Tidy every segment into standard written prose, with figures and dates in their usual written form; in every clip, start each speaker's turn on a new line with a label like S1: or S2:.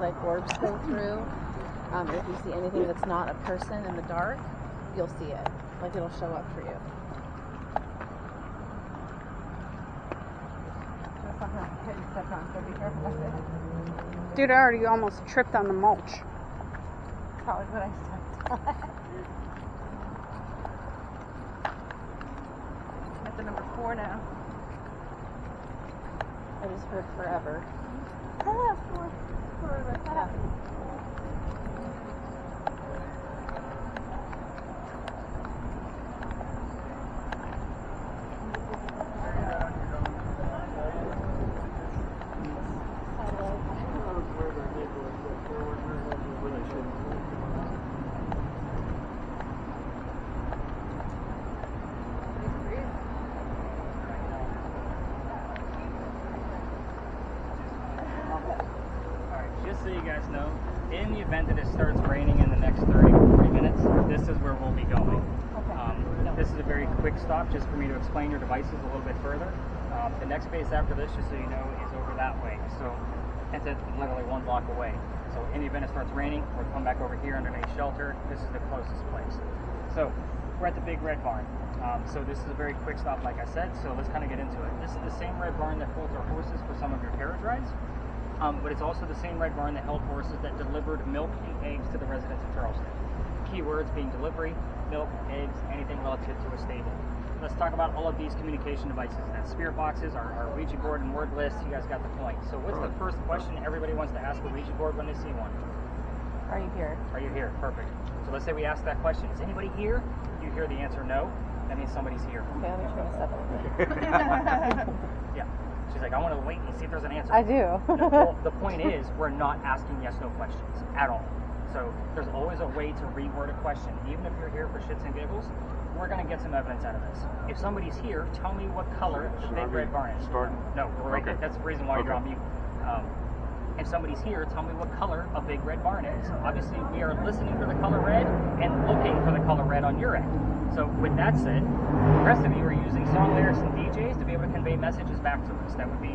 S1: like orbs go through. If you see anything that's not a person in the dark, you'll see it. Like it'll show up for you.
S2: Dude, I already almost tripped on the mulch.
S1: Probably what I stepped on. At the number 4 now. I just heard forever.
S2: Yeah.
S3: So you guys know, in the event that it starts raining in the next 30 to 40 minutes, this is where we'll be going. This is a very quick stop just for me to explain your devices a little bit further. The next base after this, just so you know, is over that way. So it's literally 1 block away. So in the event it starts raining, we'll come back over here underneath shelter. This is the closest place. So we're at the Big Red Barn. So this is a very quick stop, like I said, so let's kind of get into it. This is the same red barn that holds our horses for some of your carriage rides. But it's also the same red barn that held horses that delivered milk and eggs to the residents of Charleston. Keywords being delivery, milk, eggs, anything relative to a stable. Let's talk about all of these communication devices. That's spirit boxes, our Ouija board and word list. You guys got the point. So what's the first question everybody wants to ask a Ouija board when they see one?
S1: Are you here?
S3: Are you here? Perfect. So let's say we ask that question. Is anybody here? You hear the answer no. That means somebody's here.
S1: Okay, let me try to step over.
S3: Yeah. She's like, I want to wait and see if there's an answer.
S1: I do.
S3: No, well, the point is, we're not asking yes/no questions at all. So there's always a way to reword a question. Even if you're here for shits and giggles, we're going to get some evidence out of this. If somebody's here, tell me what color the Big Red Barn is. No, we're right. Okay. That's the reason why you're on mute. If somebody's here, tell me what color a Big Red Barn is. Obviously, we are listening for the color red and looking for the color red on your end. So with that said, the rest of you are using song lyrics and DJs to be able to convey messages back to us. That would be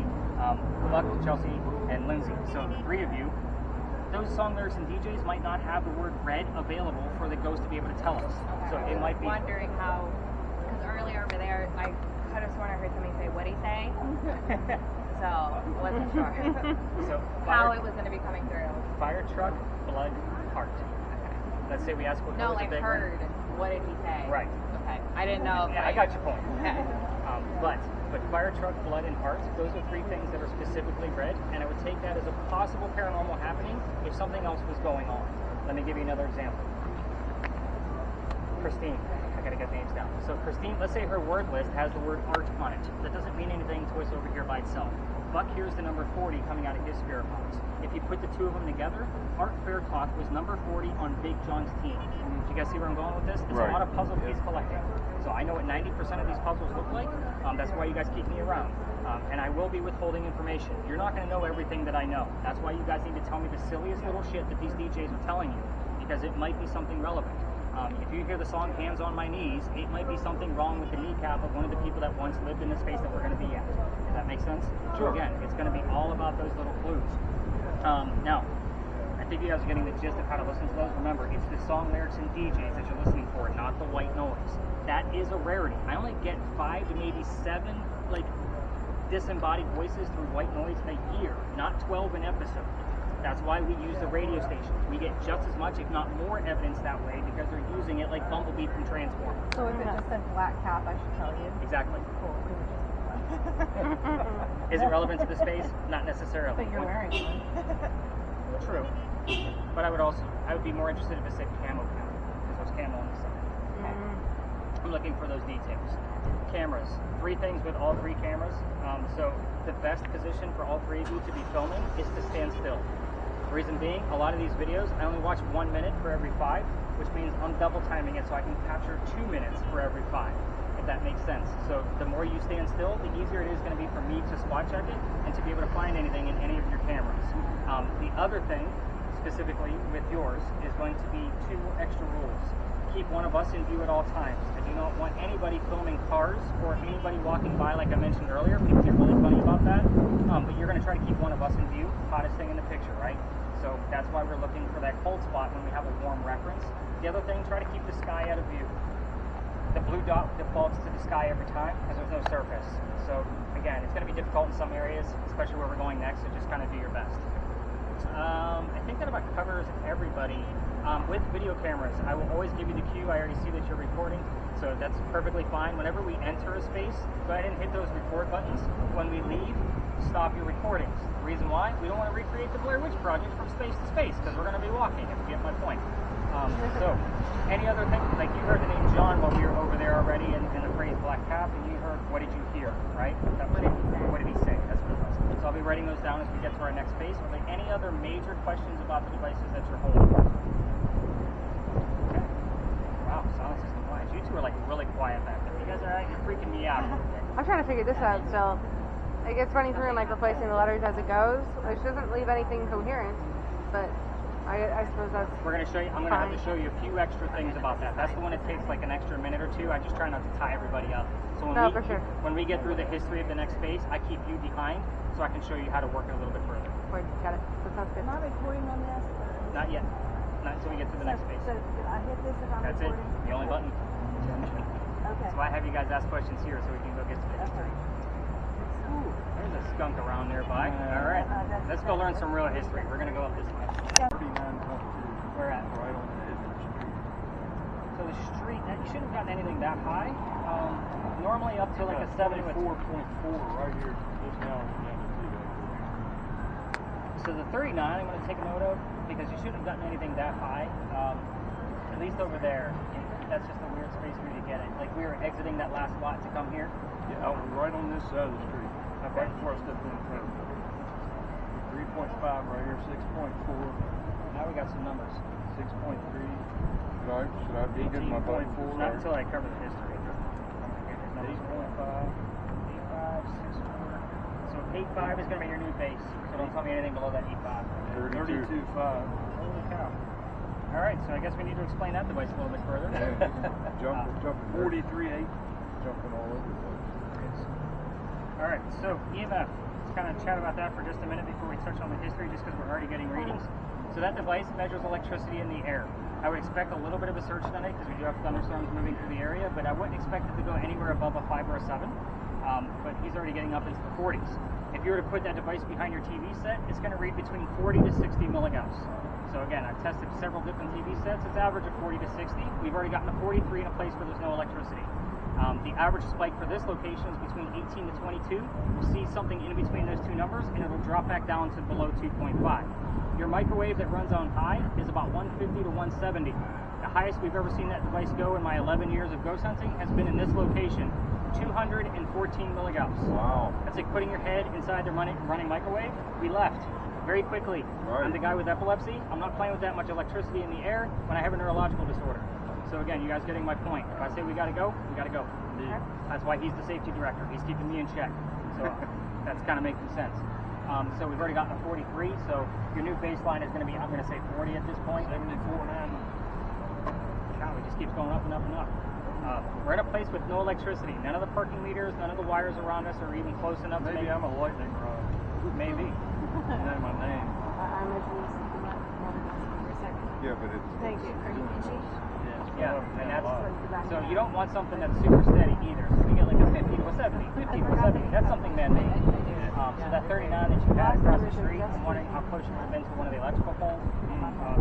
S3: Buck, Chelsea, and Lindsay. So the 3 of you, those song lyrics and DJs might not have the word red available for the ghost to be able to tell us. So it might be
S4: wondering how, because earlier over there, I could have sworn I heard somebody say, "What'd he say?" So wasn't sure.
S3: So
S4: how it was going to be coming through.
S3: Fire truck, blood, heart.
S4: Okay.
S3: Let's say we ask what
S4: No,
S3: color
S4: like
S3: the big
S4: heard. What did he say?
S3: Right.
S4: Okay. I didn't know.
S3: Yeah, I got your point.
S4: Okay.
S3: But fire truck, blood, and heart, those are 3 things that are specifically red, and I would take that as a possible paranormal happening if something else was going on. Let me give you another example. Christine. I gotta get names down. So Christine, let's say her word list has the word art on it. That doesn't mean anything to us over here by itself. Buck here's the number 40 coming out of his spirit box. If you put the 2 of them together, Art Fair Talk was number 40 on Big John's team. Do you guys see where I'm going with this? It's a lot of puzzle piece collecting. So I know what 90% of these puzzles look like. That's why you guys keep me around. And I will be withholding information. You're not going to know everything that I know. That's why you guys need to tell me the silliest little shit that these DJs are telling you, because it might be something relevant. If you hear the song Hands on My Knees, it might be something wrong with the kneecap of one of the people that once lived in the space that we're going to be at. Does that make sense? Sure. So again, it's going to be all about those little clues. Now, I think you guys are getting the gist of how to listen to those. Remember, it's the song lyrics and DJs that you're listening for, not the white noise. That is a rarity. I only get 5 to maybe 7 like disembodied voices through white noise a year, not 12 an episode. That's why we use the radio stations. We get just as much, if not more, evidence that way because they're using it like Bumblebee from Transformers.
S1: So if it just said black cap, I should tell you.
S3: Exactly.
S1: Cool.
S3: Is it relevant to the space? Not necessarily.
S1: But you're wearing one.
S3: True. But I would be more interested if it said camo cap, because there's camo on the side. Okay. I'm looking for those details. Cameras. 3 things with all 3 cameras. So the best position for all 3 of you to be filming is to stand still. Reason being, a lot of these videos, I only watch 1 minute for every 5, which means I'm double timing it so I can capture 2 minutes for every 5, if that makes sense. So the more you stand still, the easier it is going to be for me to spot check it and to be able to find anything in any of your cameras. The other thing, specifically with yours, is going to be 2 extra rules. Keep one of us in view at all times. I do not want anybody filming cars or anybody walking by, like I mentioned earlier. People get really funny about that. But you're going to try to keep one of us in view. Hottest thing in the picture, right? So that's why we're looking for that cold spot when we have a warm reference. The other thing, try to keep the sky out of view. The blue dot defaults to the sky every time because there's no surface. So again, it's going to be difficult in some areas, especially where we're going next, so just kind of do your best. I think that about covers everybody. With video cameras, I will always give you the cue. I already see that you're recording, so that's perfectly fine. Whenever we enter a space, go ahead and hit those record buttons. When we leave, stop your recordings. The reason why? We don't want to recreate the Blair Witch Project from space to space, because we're going to be walking, if you get my point. So, any other thing? Like, you heard the name John while we were over there already, and the phrase black cap, and you heard, what did you hear, right? What did he say? That's what it was. So I'll be writing those down as we get to our next space. Are there any other major questions about the devices that you're holding? Okay. Wow, silence is compliance. You two are like really quiet back there. You guys are you're freaking me out a little bit.
S2: I'm trying to figure this out still. It gets running through and like replacing the letters as it goes, which doesn't leave anything coherent, but I suppose that's
S3: We're going to show you, I'm going to have to show you a few extra things about that. That's the one that takes like an extra minute or two. I just try not to tie everybody up. So when we get through the history of the next space, I keep you behind so I can show you how to work it a little bit further.
S2: Wait, got it. That sounds good.
S5: Am I recording on this?
S3: Not yet. Not until we get to the next space.
S5: So did I hit this if I'm
S3: That's
S5: recording?
S3: it. The only button.
S5: Okay.
S3: So I have you guys ask questions here so we can go get to the history. Ooh, there's a skunk around nearby. All right. Let's go learn some real history. We're going to go up this way.
S6: 39.2.
S3: Where at?
S6: Right on the edge of the street.
S3: So the street, you shouldn't have gotten anything that high. Normally up to like a 7 with
S6: 4.4 right here just now.
S3: So the 39 I'm going to take a note of because you shouldn't have gotten anything that high. At least over there. That's just a weird space for you to get it. Like we were exiting that last lot to come here.
S6: Yeah, I was right on this side of the street.
S3: Okay.
S6: Right before I stepped in the curb. 3.5 right here, 6.4.
S3: Now we got some numbers.
S6: 6.3. Should I be getting my button?
S3: Not until I cover the history.
S6: 8.5.
S3: 8.5, 6.4. So 8.5 is going to be your new base. So don't tell me anything below that 8.5.
S6: 32.5.
S3: Holy cow. All right, so I guess we need to explain that device a little bit further.
S6: Jumping 43.8. Jumping all over the place.
S3: All right, so EMF. Let's kind of chat about that for just a minute before we touch on the history, just because we're already getting readings. So that device measures electricity in the air. I would expect a little bit of a surge tonight because we do have thunderstorms moving through the area, but I wouldn't expect it to go anywhere above a 5 or a 7. But he's already getting up into the 40s. If you were to put that device behind your TV set, it's going to read between 40 to 60 milligauss. So again, I've tested several different TV sets. It's average of 40 to 60. We've already gotten to 43 in a place where there's no electricity. The average spike for this location is between 18 to 22. We'll see something in between those two numbers, and it'll drop back down to below 2.5. Your microwave that runs on high is about 150 to 170. The highest we've ever seen that device go in my 11 years of ghost hunting has been in this location, 214 milligauss.
S6: Wow.
S3: That's like putting your head inside the running microwave. We left very quickly.
S6: Right.
S3: I'm the guy with epilepsy. I'm not playing with that much electricity in the air when I have a neurological disorder. So again, you guys getting my point. If I say we gotta go, we gotta go.
S6: Indeed.
S3: That's why he's the safety director. He's keeping me in check. So that's kind of making sense. So we've already gotten to 43. So your new baseline is going to be, I'm going to say 40 at this point.
S6: 74.9.
S3: Cow, it just keeps going up and up and up. We're at a place with no electricity. None of the parking meters, none of the wires around us are even close enough to
S6: Maybe
S3: make...
S6: I'm a lightning rod.
S3: Maybe.
S6: You know my name.
S5: I mentioned this for a second.
S6: Yeah, but it's...
S5: Thank you. Are you itchy?
S3: Yeah, and that's, so you don't want something that's super steady either. So we get like a 50 to a 70, 50 to a 70. That's something man-made. So that 39 that you had across the street, I'm wondering how close you would have been to one of the electrical poles,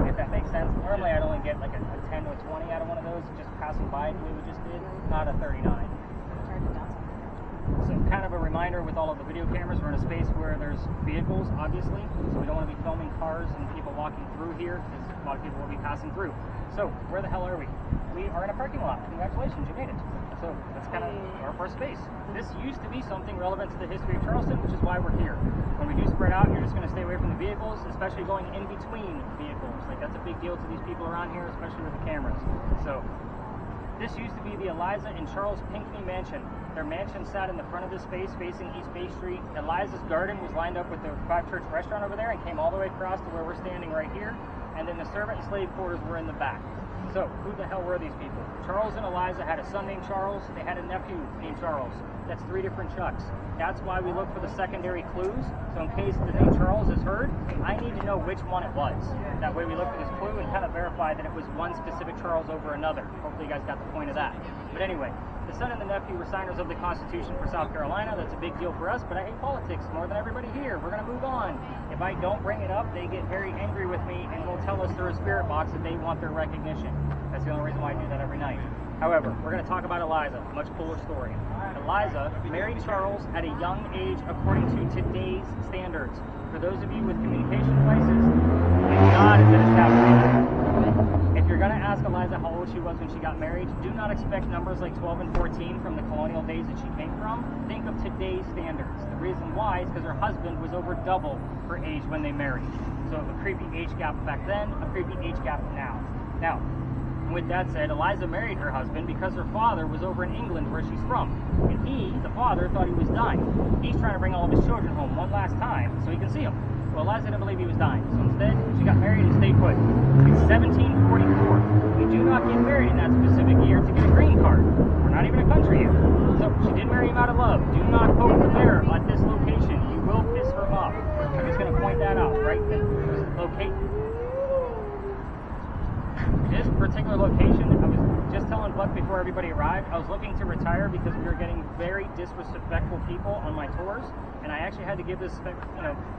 S3: if that makes sense. Normally I'd only get like a 10 to a 20 out of one of those, just passing by the way we just did, not a 39. So kind of a reminder with all of the video cameras, we're in a space where there's vehicles, obviously, so we don't want to be filming cars and people walking through here, because a lot of people will be passing through. So where the hell are we? We are in a parking lot. Congratulations, you made it. So that's kind of our first space. This used to be something relevant to the history of Charleston, which is why we're here. When we do spread out, you're just going to stay away from the vehicles, especially going in between vehicles. Like that's a big deal to these people around here, especially with the cameras. So this used to be the Eliza and Charles Pinckney Mansion. Their mansion sat in the front of this space facing East Bay Street. Eliza's garden was lined up with the Five Church restaurant over there and came all the way across to where we're standing right here. and then the servant and slave quarters were in the back. So, who the hell were these people? Charles and Eliza had a son named Charles. They had a nephew named Charles. That's 3 different Chucks. That's why we look for the secondary clues. So in case the name Charles is heard, I need to know which one it was. That way we look for this clue and kind of verify that it was one specific Charles over another. Hopefully you guys got the point of that. But anyway, the son and the nephew were signers of the Constitution for South Carolina. That's a big deal for us, but I hate politics more than everybody here. We're going to move on. If I don't bring it up, they get very angry with me and will tell us through a spirit box that they want their recognition. That's the only reason why I do that every night. However, we're going to talk about Eliza, a much cooler story. Eliza married Charles at a young age according to today's standards. For those of you with communication devices, thank God it's established. If you're going to ask Eliza how old she was when she got married, do not expect numbers like 12 and 14 from the colonial days that she came from. Think of today's standards. The reason why is because her husband was over double her age when they married. So a creepy age gap back then, a creepy age gap now. Now, with that said, Eliza married her husband because her father was over in England where she's from. And he, the father, thought he was dying. He's trying to bring all of his children home one last time so he can see them. Well, Eliza didn't believe he was dying. So instead, she got married and stayed put. It's 1744. You do not get married in that specific year to get a green card. We're not even a country yet. So she did marry him out of love. Do not poke the bear at this location. You will piss her off. I'm just going to point that out, right? This particular location, I was just telling Buck before everybody arrived, I was looking to retire because we were getting very disrespectful people on my tours, and I actually had to give this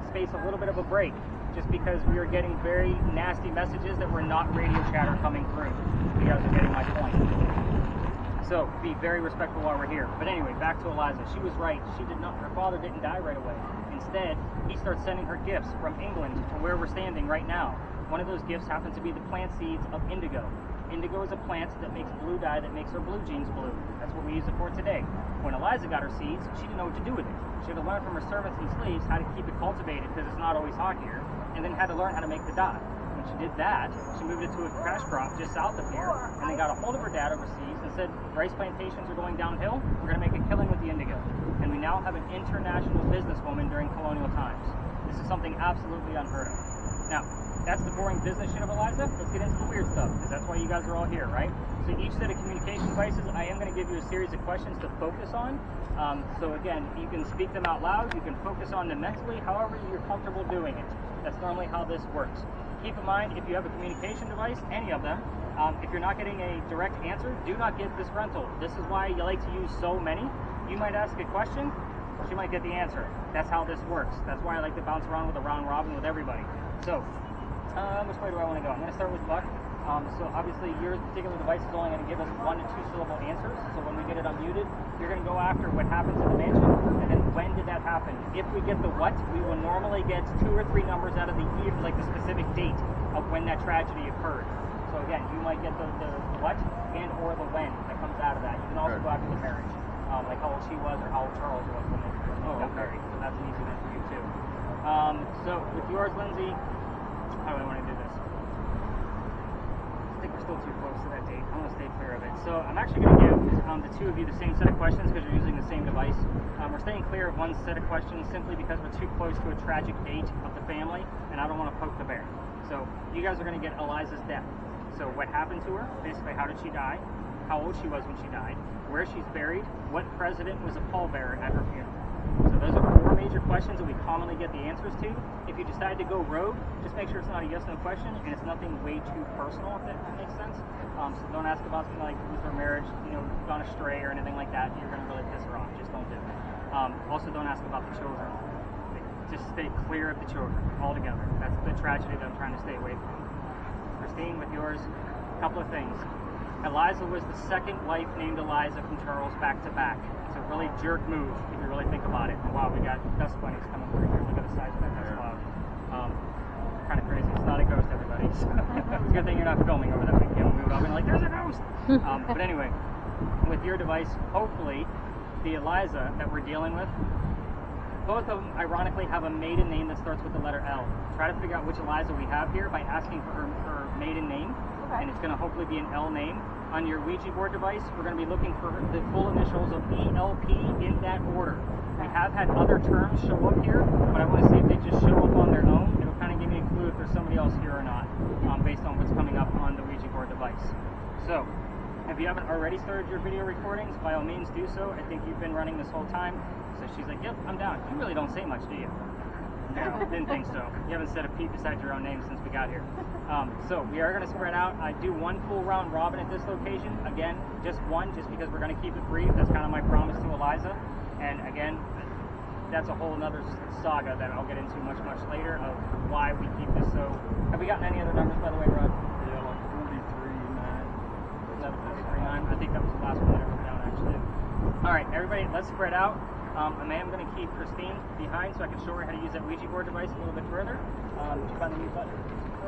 S3: space a little bit of a break, just because we were getting very nasty messages that were not radio chatter coming through. You guys are getting my point. So be very respectful while we're here. But anyway, back to Eliza. She was right. Her father didn't die right away. Instead, he starts sending her gifts from England to where we're standing right now. One of those gifts happens to be the plant seeds of indigo. Indigo is a plant that makes blue dye that makes her blue jeans blue. That's what we use it for today. When Eliza got her seeds, she didn't know what to do with it. She had to learn from her servants and slaves how to keep it cultivated because it's not always hot here, and then had to learn how to make the dye. When she did that, she moved it to a cash crop just south of here, and then got a hold of her dad overseas and said, rice plantations are going downhill, we're going to make a killing with the indigo. And we now have an international businesswoman during colonial times. This is something absolutely unheard of. Now, that's the boring business shit of Eliza. Let's get into the weird stuff, because that's why you guys are all here, right? So each set of communication devices, I am going to give you a series of questions to focus on. So again, you can speak them out loud, you can focus on them mentally, however you're comfortable doing it. That's normally how this works. Keep in mind, if you have a communication device, any of them, if you're not getting a direct answer, do not get disgruntled. This is why you like to use so many. You might ask a question, she might get the answer. That's how this works. That's why I like to bounce around with a round robin with everybody. So, which way do I want to go? I'm going to start with Buck. So obviously your particular device is only going to give us 1 to 2 syllable answers. So when we get it unmuted, you're going to go after what happens in the mansion, and then when did that happen. If we get the what, we will normally get 2 or 3 numbers out of the year, like the specific date of when that tragedy occurred. So again, you might get the what and or the when that comes out of that. You can also go after the marriage, like how old she was or how old Charles was when they got married. So that's an easy one for you too. So with yours, Lindsay, how do I want to do this? I think we're still too close to that date. I'm going to stay clear of it. So I'm actually going to give the 2 of you the same set of questions because you're using the same device. We're staying clear of one set of questions simply because we're too close to a tragic date of the family, and I don't want to poke the bear. So you guys are going to get Eliza's death. So what happened to her, basically how did she die, how old she was when she died, where she's buried, what president was a pallbearer at her funeral. So those are 4 major questions that we commonly get the answers to. If you decide to go rogue, just make sure it's not a yes/no question and it's nothing way too personal, if that makes sense. So don't ask about something like was her marriage, gone astray or anything like that. You're going to really piss her off. Just don't do it. Also, don't ask about the children. Just stay clear of the children altogether. That's the tragedy that I'm trying to stay away from. Christine, with yours, a couple of things. Eliza was the second wife named Eliza from Charles back to back. It's a really jerk move if you really think about it. And wow, we got dust bunnies coming through here. Look at the size of that dust cloud. Kind of crazy. It's not a ghost, everybody. So it's a good thing you're not filming over that weekend. We would all be like, there's a ghost. But anyway, with your device, hopefully the Eliza that we're dealing with, both of them ironically have a maiden name that starts with the letter L. Try to figure out which Eliza we have here by asking for her maiden name. And it's going to hopefully be an L name. On your Ouija board device, we're going to be looking for the full initials of ELP in that order. We have had other terms show up here, but I want to see if they just show up on their own. It'll kind of give me a clue if there's somebody else here or not, based on what's coming up on the Ouija board device. So, if you haven't already started your video recordings, by all means do so. I think you've been running this whole time. So she's like, yep, I'm down. You really don't say much, do you? No, didn't think so. You haven't said a peep besides your own name since we got here. So we are going to spread out. I do one full round robin at this location. Again, just one, just because we're going to keep it brief. That's kind of my promise to Eliza. And again, that's a whole another saga that I'll get into much later of why we keep this so. Have we gotten any other numbers, by the way, Rod?
S6: Yeah, like 43.9.
S3: 43.9. I think that was the last one that I wrote down, actually. All right, everybody, let's spread out. I am going to keep Christine behind so I can show her how to use that Ouija board device a little bit further. Did you find the mute button?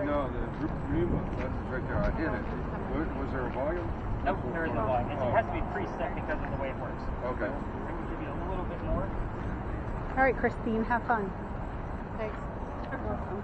S6: No, the green button's right there. I hit it. Was there a volume?
S3: Nope, there is no volume. It has to be preset because of the way it works.
S6: Okay.
S3: So I'm going to give you a little bit more.
S2: All right, Christine, have fun. Thanks. Welcome.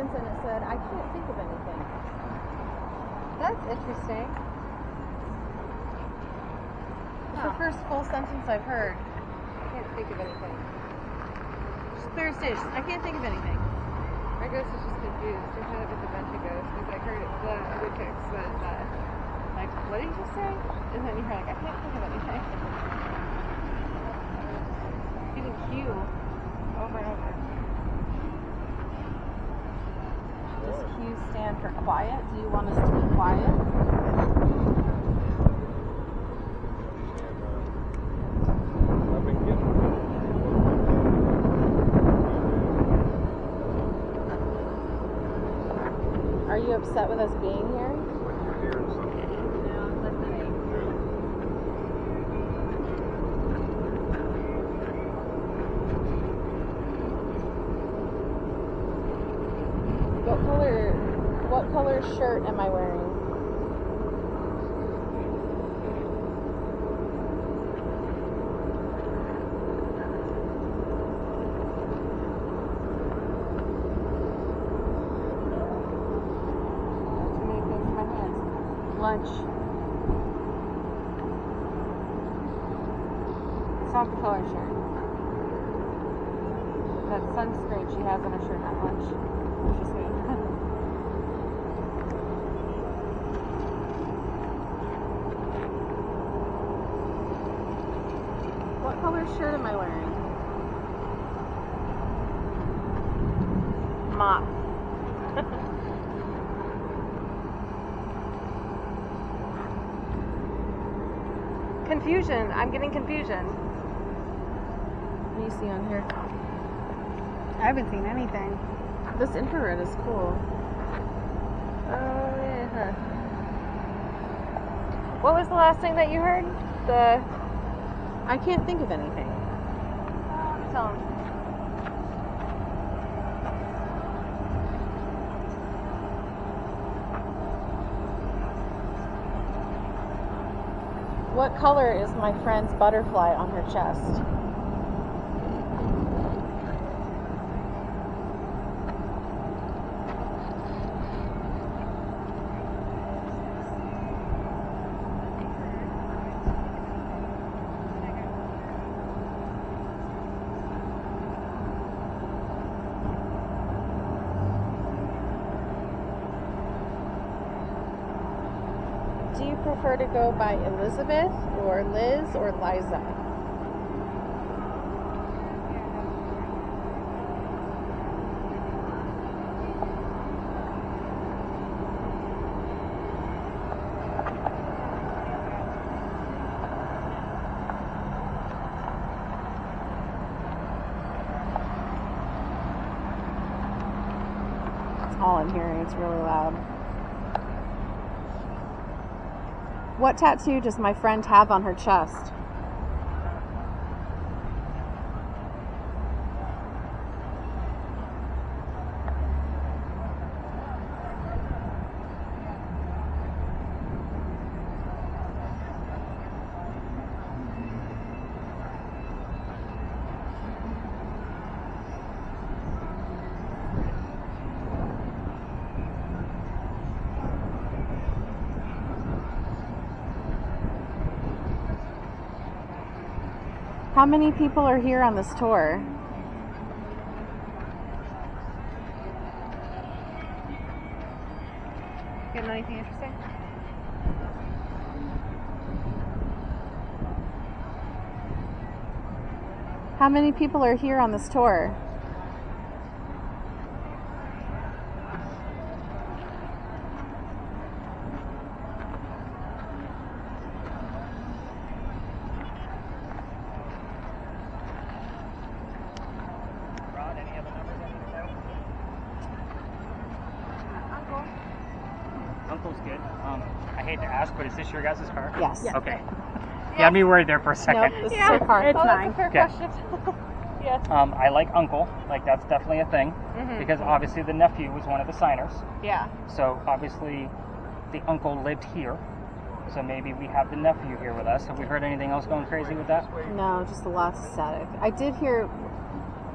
S1: sentence and it said, I can't think of anything.
S2: That's interesting.
S1: It's the first full sentence I've heard.
S2: Can't think of anything.
S1: Thursday, I can't think of anything.
S2: My ghost is just confused. She's had it with a bunch of ghosts because I heard it the other text was like, what did you say? And then you hear like, I can't think of anything. Using Q over and over.
S1: Does Q stand for quiet? Do you want us to be quiet?
S6: I've been getting
S1: Are you upset with us being here?
S6: when you're hearing something.
S4: No, I'm listening.
S1: What color shirt am I wearing?
S2: Too many things in my hands.
S1: Lunch.
S2: It's not the color shirt. That sunscreen she has on her shirt at lunch. She's good.
S1: What color shirt am I wearing? Mop.
S2: Confusion. I'm getting confusion.
S1: What do you see on here?
S2: I haven't seen anything.
S1: This infrared is cool.
S2: Oh yeah. What was the last thing that you heard?
S1: I can't think of anything.
S2: Tell him.
S1: What color is my friend's butterfly on her chest? Do you prefer to go by Elizabeth or Liz or Liza? It's all I'm hearing. It's really loud. What tattoo does my friend have on her chest? How many people are here on this tour?
S2: Getting anything interesting?
S1: How many people are here on this tour?
S3: Rod, any other numbers I need to know?
S2: Uncle.
S3: Uncle's good. I hate to ask, but is this your guys' car?
S1: Yes.
S2: Yeah.
S3: Okay. You had me worried there for a second.
S1: Nope, this is her car.
S2: It's that's a fair
S3: Okay.
S2: question. Yes.
S3: I like uncle. Like, that's definitely a thing.
S2: Mhm.
S3: Because obviously the nephew was one of the signers.
S2: Yeah.
S3: So obviously the uncle lived here. So maybe we have the nephew here with us. Have we heard anything else going crazy with that?
S1: No, just a lot of static. I did hear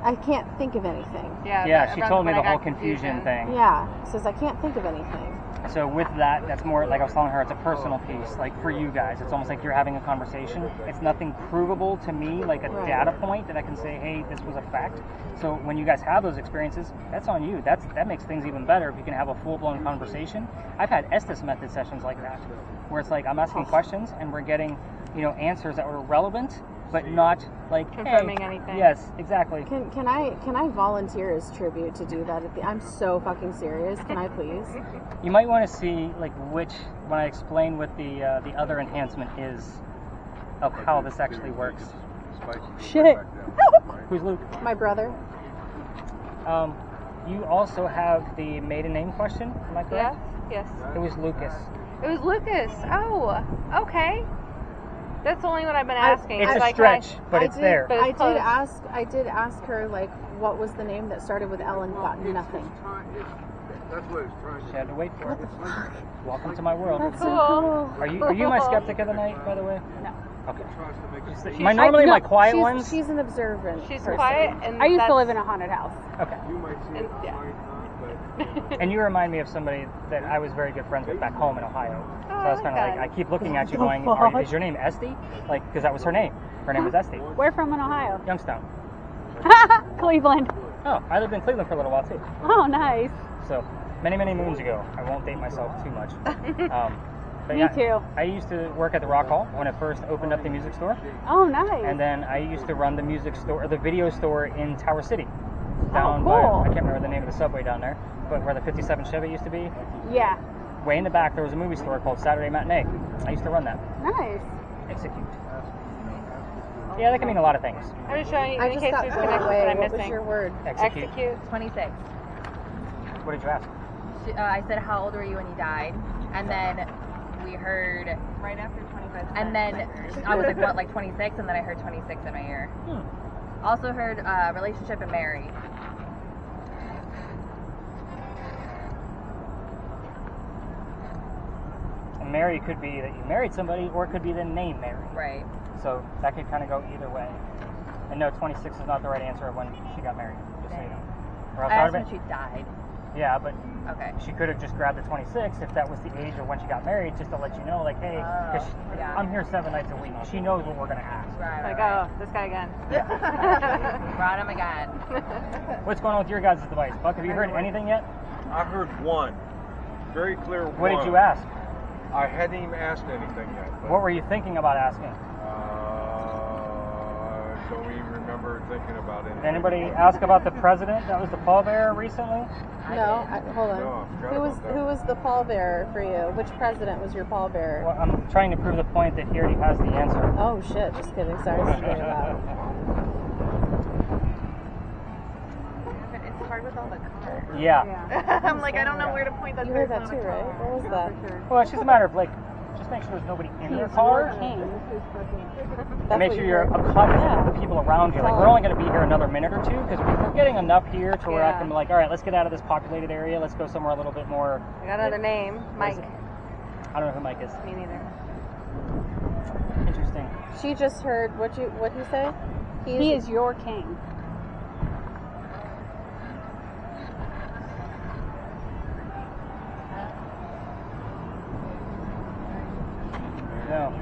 S1: I can't think of anything.
S3: Yeah, she
S2: that's
S3: told me
S2: when
S3: the
S2: I
S3: whole
S2: got
S3: confusion thing.
S1: Yeah, says I can't think of anything.
S3: So with that, that's more like I was telling her, it's a personal piece. Like for you guys, it's almost like you're having a conversation. It's nothing provable to me, like a
S1: Right.
S3: data point that I can say, hey, this was a fact. So when you guys have those experiences, that's on you. That makes things even better if you can have a full-blown conversation. I've had Estes method sessions like that, where it's like I'm asking questions and we're getting, answers that were relevant, but not like
S2: Confirming
S3: hey,
S2: anything.
S3: Yes, exactly.
S1: Can I volunteer as tribute to do that? I'm so fucking serious. Can I please?
S3: You might want to see like which when I explain what the other enhancement is of how this actually works.
S1: Shit.
S3: Who's Luke?
S1: My brother.
S3: You also have the maiden name question. Am I correct?
S2: Yes.
S3: It was Lucas.
S2: It was Lucas. Oh, okay. That's the only one I've been asking.
S3: It's
S2: It's
S3: a
S2: like,
S3: stretch, but
S1: I
S3: it's
S1: did,
S3: there.
S2: But it's
S1: I did ask her like what was the name that started with L and got nothing.
S6: That's what it's trying
S3: She
S6: to
S3: had to wait for it. Welcome to my world.
S1: That's
S2: Cool.
S1: so cool.
S3: Are you my skeptic of the night, by the way?
S4: No.
S3: Okay.
S6: tries to make it.
S3: Just- normally my quiet
S1: she's,
S3: ones.
S1: She's an observant.
S2: she's
S1: person.
S2: quiet, and
S5: I used to
S2: that's-
S5: live in a haunted house.
S3: Okay.
S6: You might see it,
S2: Yeah.
S6: might not, but
S3: And you remind me of somebody that I was very good friends with back home in Ohio. So I was
S2: I
S3: kind
S2: like
S3: of like,
S2: that.
S3: I keep looking at you
S1: What
S3: going,
S1: the fuck?
S3: is your name Esty? Like, because that was her name. Her name was Esty.
S5: Where from in Ohio?
S3: Youngstown.
S5: Cleveland.
S3: Oh, I lived in Cleveland for a little while too.
S5: Oh, nice.
S3: So many moons ago. I won't date myself too much. But
S5: Me
S3: yeah,
S5: too.
S3: I used to work at the Rock Hall when it first opened up the music store,
S5: Oh, nice.
S3: and then I used to run the music store, or the video store in Tower City,
S5: Oh,
S3: down
S5: cool.
S3: by, I can't remember the name of the subway down there, but where the 57 Chevy used to be.
S5: Yeah.
S3: Way in the back, there was a movie store called Saturday Matinee. I used to run that.
S5: Nice.
S3: Execute. Yeah, that can mean a lot of things.
S2: I'm just showing you
S1: I
S2: in
S1: just
S2: case
S1: got
S2: there's
S1: blown
S2: connections
S1: away.
S2: that I'm
S1: What was
S2: missing.
S1: your word?
S3: Execute.
S2: Execute.
S4: 26.
S3: What did you ask?
S4: I said, how old were you when you died? And then we heard,
S2: Right after 25.
S4: and then I was like, what, like 26? And then I heard 26 in my ear. Also heard relationship and married.
S3: And Mary could be that you married somebody, or it could be the name Mary.
S4: Right.
S3: So that could kind of go either way. And no, 26 is not the right answer of when she got married, just so you know. Or else
S4: I
S3: I
S4: asked
S3: would've
S4: when she died.
S3: yeah, but
S4: Okay.
S3: she could have just grabbed the 26 if that was the age of when she got married, just to let you know, like, hey, because
S4: yeah.
S3: I'm here 7 nights a week. She knows what we're going to ask.
S4: Right,
S2: Like,
S4: right,
S2: oh, this guy again.
S4: right. Brought him again.
S3: What's going on with your guys' device? Buck, have you heard anything yet?
S6: I heard one. Very clear
S3: What
S6: one.
S3: did you ask?
S6: I hadn't even asked anything yet. But,
S3: What were you thinking about asking?
S6: don't even remember thinking about anything.
S3: Did anybody ask about the president that was the pallbearer recently?
S1: No, hold on.
S6: No, I forgot
S1: Who was
S6: about that.
S1: who was the pallbearer for you? Which president was your pallbearer?
S3: Well, I'm trying to prove the point that he already has the answer.
S1: Oh shit! Just kidding. Sorry, this is very loud.
S4: It's hard with all the cars.
S3: Yeah.
S4: I'm like, I don't know where to point that.
S1: You heard that too, right? What was that?
S3: Well, it's just a matter of, like, just make sure there's nobody in their car.
S5: King.
S1: That's
S3: And make
S1: what
S3: sure
S1: you
S3: you're
S1: heard.
S3: cognizant of the people around you. Like, we're only going to be here another minute or two because we're getting enough here to where I can be like, all right, let's get out of this populated area. Let's go somewhere a little bit more.
S2: I got another name. Mike.
S3: I don't know who Mike is.
S2: Me neither.
S3: Interesting.
S1: She just heard what he say?
S5: He is your king.
S3: No.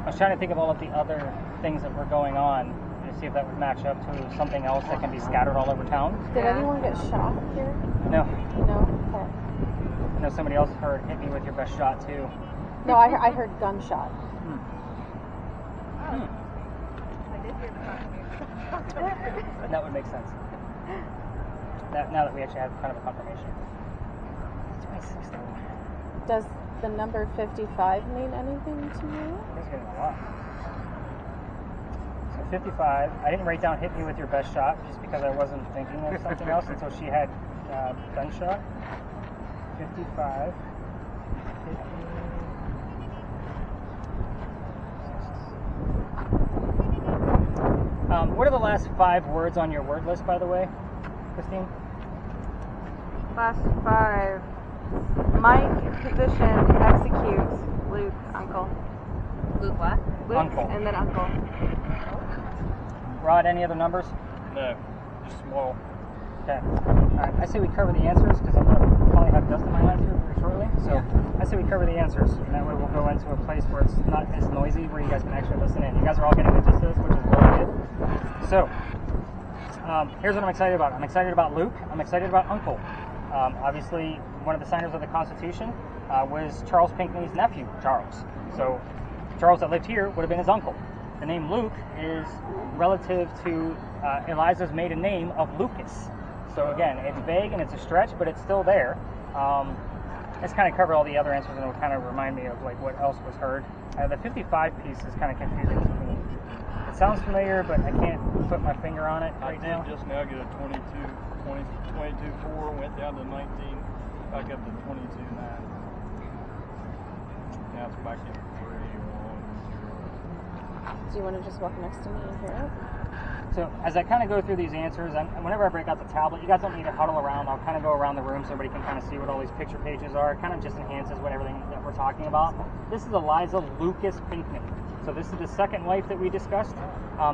S3: I was trying to think of all of the other things that were going on to see if that would match up to something else that can be scattered all over town.
S1: Did anyone get shot here?
S3: No.
S1: No. Okay.
S3: I know somebody else heard hit me with your best shot too.
S1: No, I heard gunshot.
S3: That would make sense. Now that we actually have kind of a confirmation. It's 26 though.
S1: Does the number 55 mean anything to you?
S3: That's getting a lot. So 55. I didn't write down hit me with your best shot just because I wasn't thinking of something else until she had gunshot. 55. Hit me. What are the last 5 words on your word list, by the way, Christine?
S2: Last 5. Mike, position, execute, Luke, uncle.
S4: Luke, what?
S2: Luke,
S3: Uncle.
S2: and then uncle.
S3: Rod, any other numbers?
S6: No, just small.
S3: Okay. All right. I say we cover the answers because I'm going to probably have dust in my hands here very shortly. So I say we cover the answers, and that way we'll go into a place where it's not as noisy, where you guys can actually listen in. You guys are all getting the gist of this, which is really good. So here's what I'm excited about. I'm excited about Luke. I'm excited about Uncle. Obviously, one of the signers of the Constitution was Charles Pinckney's nephew, Charles. So Charles that lived here would have been his uncle. The name Luke is relative to Eliza's maiden name of Lucas. So again, it's vague and it's a stretch, but it's still there. Let's kind of cover all the other answers, and it'll kind of remind me of like what else was heard. The 55 piece is kind of confusing to me. It sounds familiar, but I can't put my finger on it right now.
S6: I did just now get a 22.4, went down to 19, back up to 22.9. Now it's back in 3.1.
S1: Do you want to just walk next to me and hear it?
S3: So as I kind of go through these answers, and whenever I break out the tablet, you guys don't need to huddle around. I'll kind of go around the room so everybody can kind of see what all these picture pages are. It kind of just enhances what everything that we're talking about. This is Eliza Lucas Pinckney. So this is the second wife that we discussed.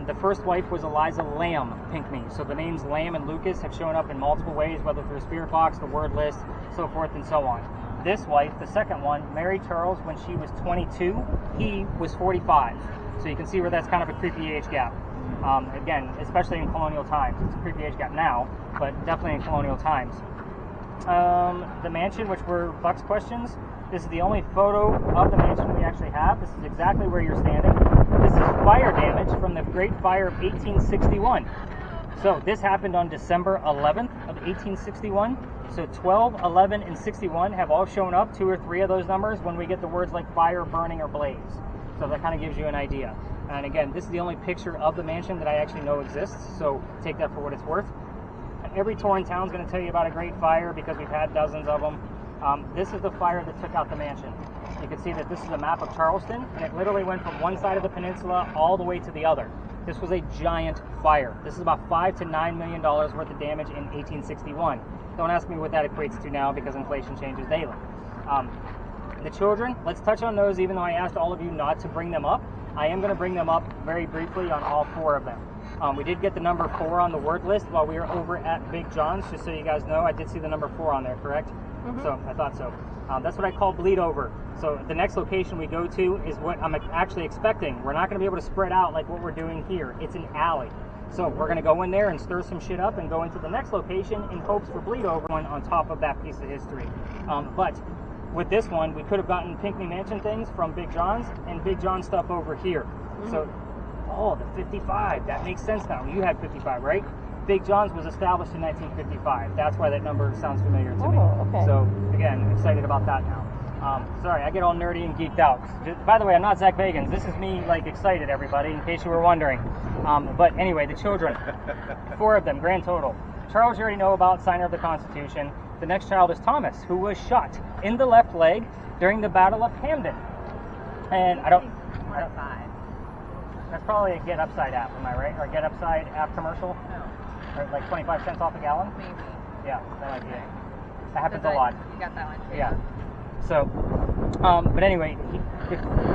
S3: The first wife was Eliza Lamb Pinckney. So the names Lamb and Lucas have shown up in multiple ways, whether through Spirit Box, the word list, so forth and so on. This wife, the second one, married Charles when she was 22. He was 45. So you can see where that's kind of a creepy age gap. Again, especially in colonial times. It's a creepy age gap now, but definitely in colonial times. The mansion, which were Buck's questions, this is the only photo of the mansion we actually have. This is exactly where you're standing. This is fire damage from the Great Fire of 1861. So this happened on December 11th of 1861. So 12, 11, and 61 have all shown up, 2 or 3 of those numbers, when we get the words like fire, burning, or blaze. So that kind of gives you an idea. And again, this is the only picture of the mansion that I actually know exists, so take that for what it's worth. And every tour in town is going to tell you about a great fire because we've had dozens of them. This is the fire that took out the mansion. You can see that this is a map of Charleston, and it literally went from one side of the peninsula all the way to the other. This was a giant fire. This is about $5 to $9 million worth of damage in 1861. Don't ask me what that equates to now because inflation changes daily. The children, let's touch on those, even though I asked all of you not to bring them up. I am going to bring them up very briefly on all 4 of them. We did get the number 4 on the word list while we were over at Big John's, just so you guys know. I did see the number 4 on there, correct? Mm-hmm. So I thought so. That's what I call bleed over. So the next location we go to is what I'm actually expecting. We're not going to be able to spread out like what we're doing here. It's an alley. So we're going to go in there and stir some shit up and go into the next location in hopes for bleed over one on top of that piece of history. But with this one, we could have gotten Pinckney Mansion things from Big John's and Big John stuff over here. Mm-hmm. So, the 55, that makes sense now. You had 55, right? Big John's was established in 1955. That's why that number sounds familiar to me.
S1: Okay.
S3: So, again, excited about that now. Sorry, I get all nerdy and geeked out. By the way, I'm not Zach Bagans. This is me, excited, everybody, in case you were wondering. But anyway, the children, 4 of them, grand total. Charles, you already know about, signer of the Constitution. The next child is Thomas, who was shot in the left leg during the Battle of Camden. And I don't. That's probably a Get Upside app, am I right? Or a Get Upside app commercial?
S4: No.
S3: Or like 25 cents off a gallon?
S4: Maybe.
S3: Yeah, that might be it. That happens a lot.
S4: You got that one too.
S3: Yeah. So, but anyway,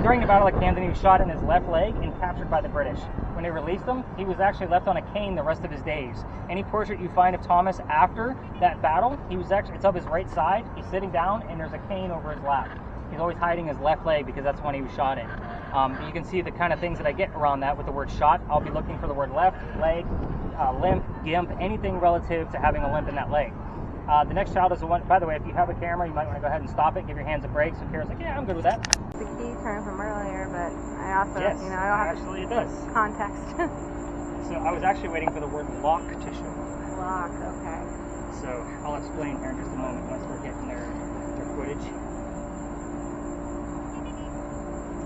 S3: during the Battle of Camden, he was shot in his left leg and captured by the British. When they released him, he was actually left on a cane the rest of his days. Any portrait you find of Thomas after that battle, it's of his right side. He's sitting down, and there's a cane over his lap. He's always hiding his left leg because that's when he was shot in. You can see the kind of things that I get around that with the word shot. I'll be looking for the word left, leg, limp, gimp, anything relative to having a limp in that leg. The next child is the one, by the way, if you have a camera, you might want to go ahead and stop it, give your hands a break. So Kara's like, yeah, I'm good with that.
S2: The key turn from earlier, but I also,
S3: Yes,
S2: I don't have
S3: actually it does.
S2: context.
S3: So I was actually waiting for the word lock to show up.
S2: Lock, okay.
S3: So I'll explain here in just a moment once we're getting their footage.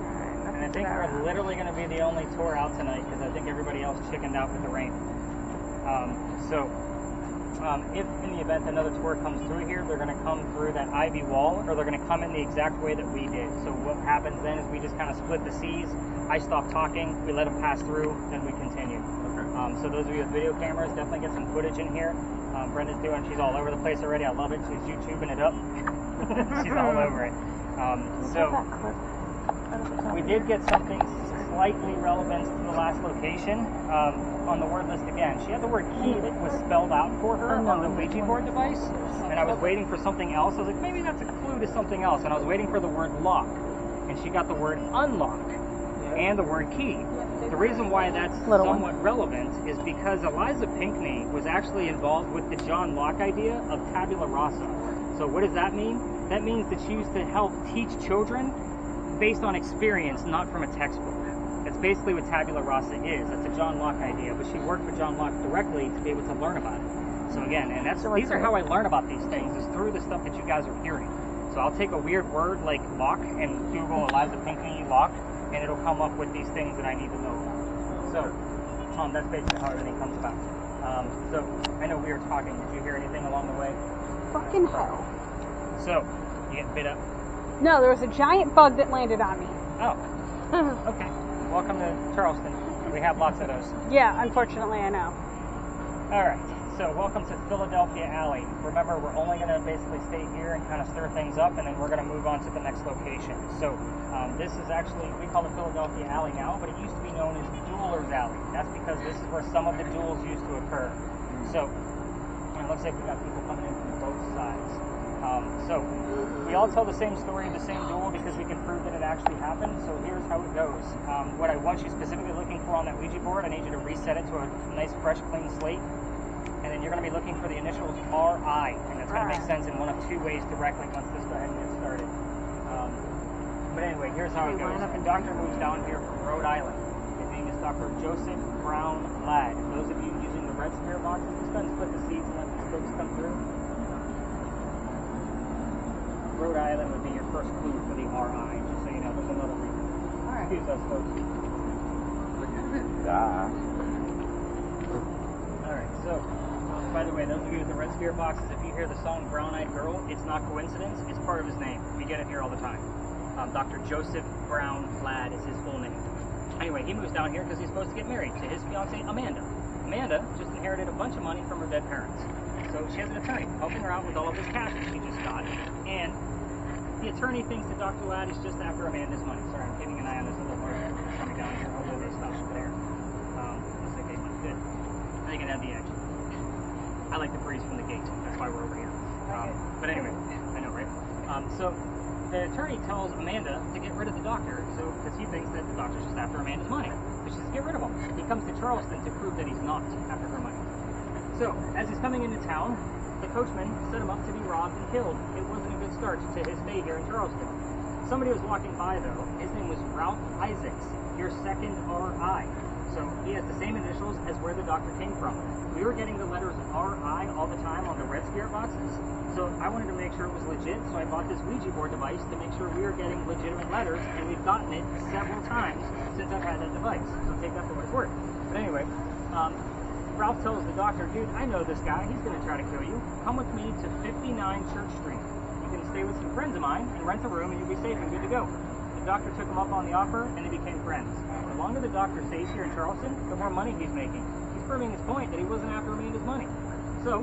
S2: Alright,
S3: And I think we're literally going to be the only tour out tonight because I think everybody else chickened out with the rain. If in the event another tour comes through here, they're going to come through that ivy wall, or they're going to come in the exact way that we did. So what happens then is we just kind of split the seas. I stop talking, we let them pass through, then we continue. Okay. So those of you with video cameras, definitely get some footage in here. Brenda's she's all over the place already. I love it. She's YouTubing it up. She's all over it. So we did get something slightly relevance to the last location. On the word list again, she had the word key that was spelled out for her on the Ouija board device, and I was waiting for something else. I was like, maybe that's a clue to something else, and I was waiting for the word lock, and she got the word unlock and the word key. The reason why that's somewhat relevant is because Eliza Pinckney was actually involved with the John Locke idea of tabula rasa. So what does that mean? That means that she used to help teach children based on experience, not from a textbook. That's basically what tabula rasa is. That's a John Locke idea, but she worked with John Locke directly to be able to learn about it. So again, and these are how I learn about these things, is through the stuff that you guys are hearing. So I'll take a weird word like lock and Google Eliza Pinckney lock, and it'll come up with these things that I need to know about. So that's basically how everything comes about. So I know we were talking. Did you hear anything along the way?
S5: Fucking hell.
S3: So you get bit up?
S5: No, there was a giant bug that landed on me.
S3: Oh. Okay. Welcome to Charleston. We have lots of those.
S5: Yeah, unfortunately, I know.
S3: All right. So welcome to Philadelphia Alley. Remember, we're only going to basically stay here and kind of stir things up, and then we're going to move on to the next location. So this is actually, we call it Philadelphia Alley now, but it used to be known as Duelers Alley. That's because this is where some of the duels used to occur. So it looks like we got people coming in from both sides. So we all tell the same story of the same duel because we can prove that it actually happened. So here's how it goes. What I want you specifically looking for on that Ouija board, I need you to reset it to a nice, fresh, clean slate. And then you're going to be looking for the initials RI, and that's going to make sense in one of two ways directly once this go ahead and get started. But anyway, here's how it goes. A doctor moves down here from Rhode Island. His name is Dr. Joseph Brown Ladd. Those of you using the red spirit boxes, just go ahead and split the seats and let the spokes come through. Rhode Island would be your first clue for the RI, just so you know. There's another reason. Excuse us, folks. Alright, so, by the way, those of you with the red spirit boxes, if you hear the song Brown Eyed Girl, it's not coincidence, it's part of his name. We get it here all the time. Dr. Joseph Brown Ladd is his full name. Anyway, he moves down here because he's supposed to get married to his fiancée, Amanda. Amanda just inherited a bunch of money from her dead parents. So she has an attorney helping her out with all of this cash that she just got. And the attorney thinks that Dr. Ladd is just after Amanda's money. Sorry, I'm keeping an eye on this little horse that's coming down here. Hopefully they stop there. Looks like they went good. They can have the edge. I like the breeze from the gate. That's why we're over here. But anyway, I know, right? So the attorney tells Amanda to get rid of the doctor, because he thinks that the doctor's just after Amanda's money. So she says, get rid of him. He comes to Charleston to prove that he's not after her money. So as he's coming into town, the coachman set him up to be robbed and killed. It wasn't a good start to his day here in Charleston. Somebody was walking by, though. His name was Ralph Isaacs, your second RI. So he has the same initials as where the doctor came from. We were getting the letters RI all the time on the red spirit boxes, so I wanted to make sure it was legit, so I bought this Ouija board device to make sure we were getting legitimate letters, and we've gotten it several times since I've had that device, so take that for what it's worth. But anyway, Ralph tells the doctor, dude, I know this guy, he's going to try to kill you. Come with me to 59 Church Street. You can stay with some friends of mine and rent a room, and you'll be safe and good to go. The doctor took him up on the offer, and they became friends. The longer the doctor stays here in Charleston, the more money he's making. He's proving his point that he wasn't after Amanda's money. So,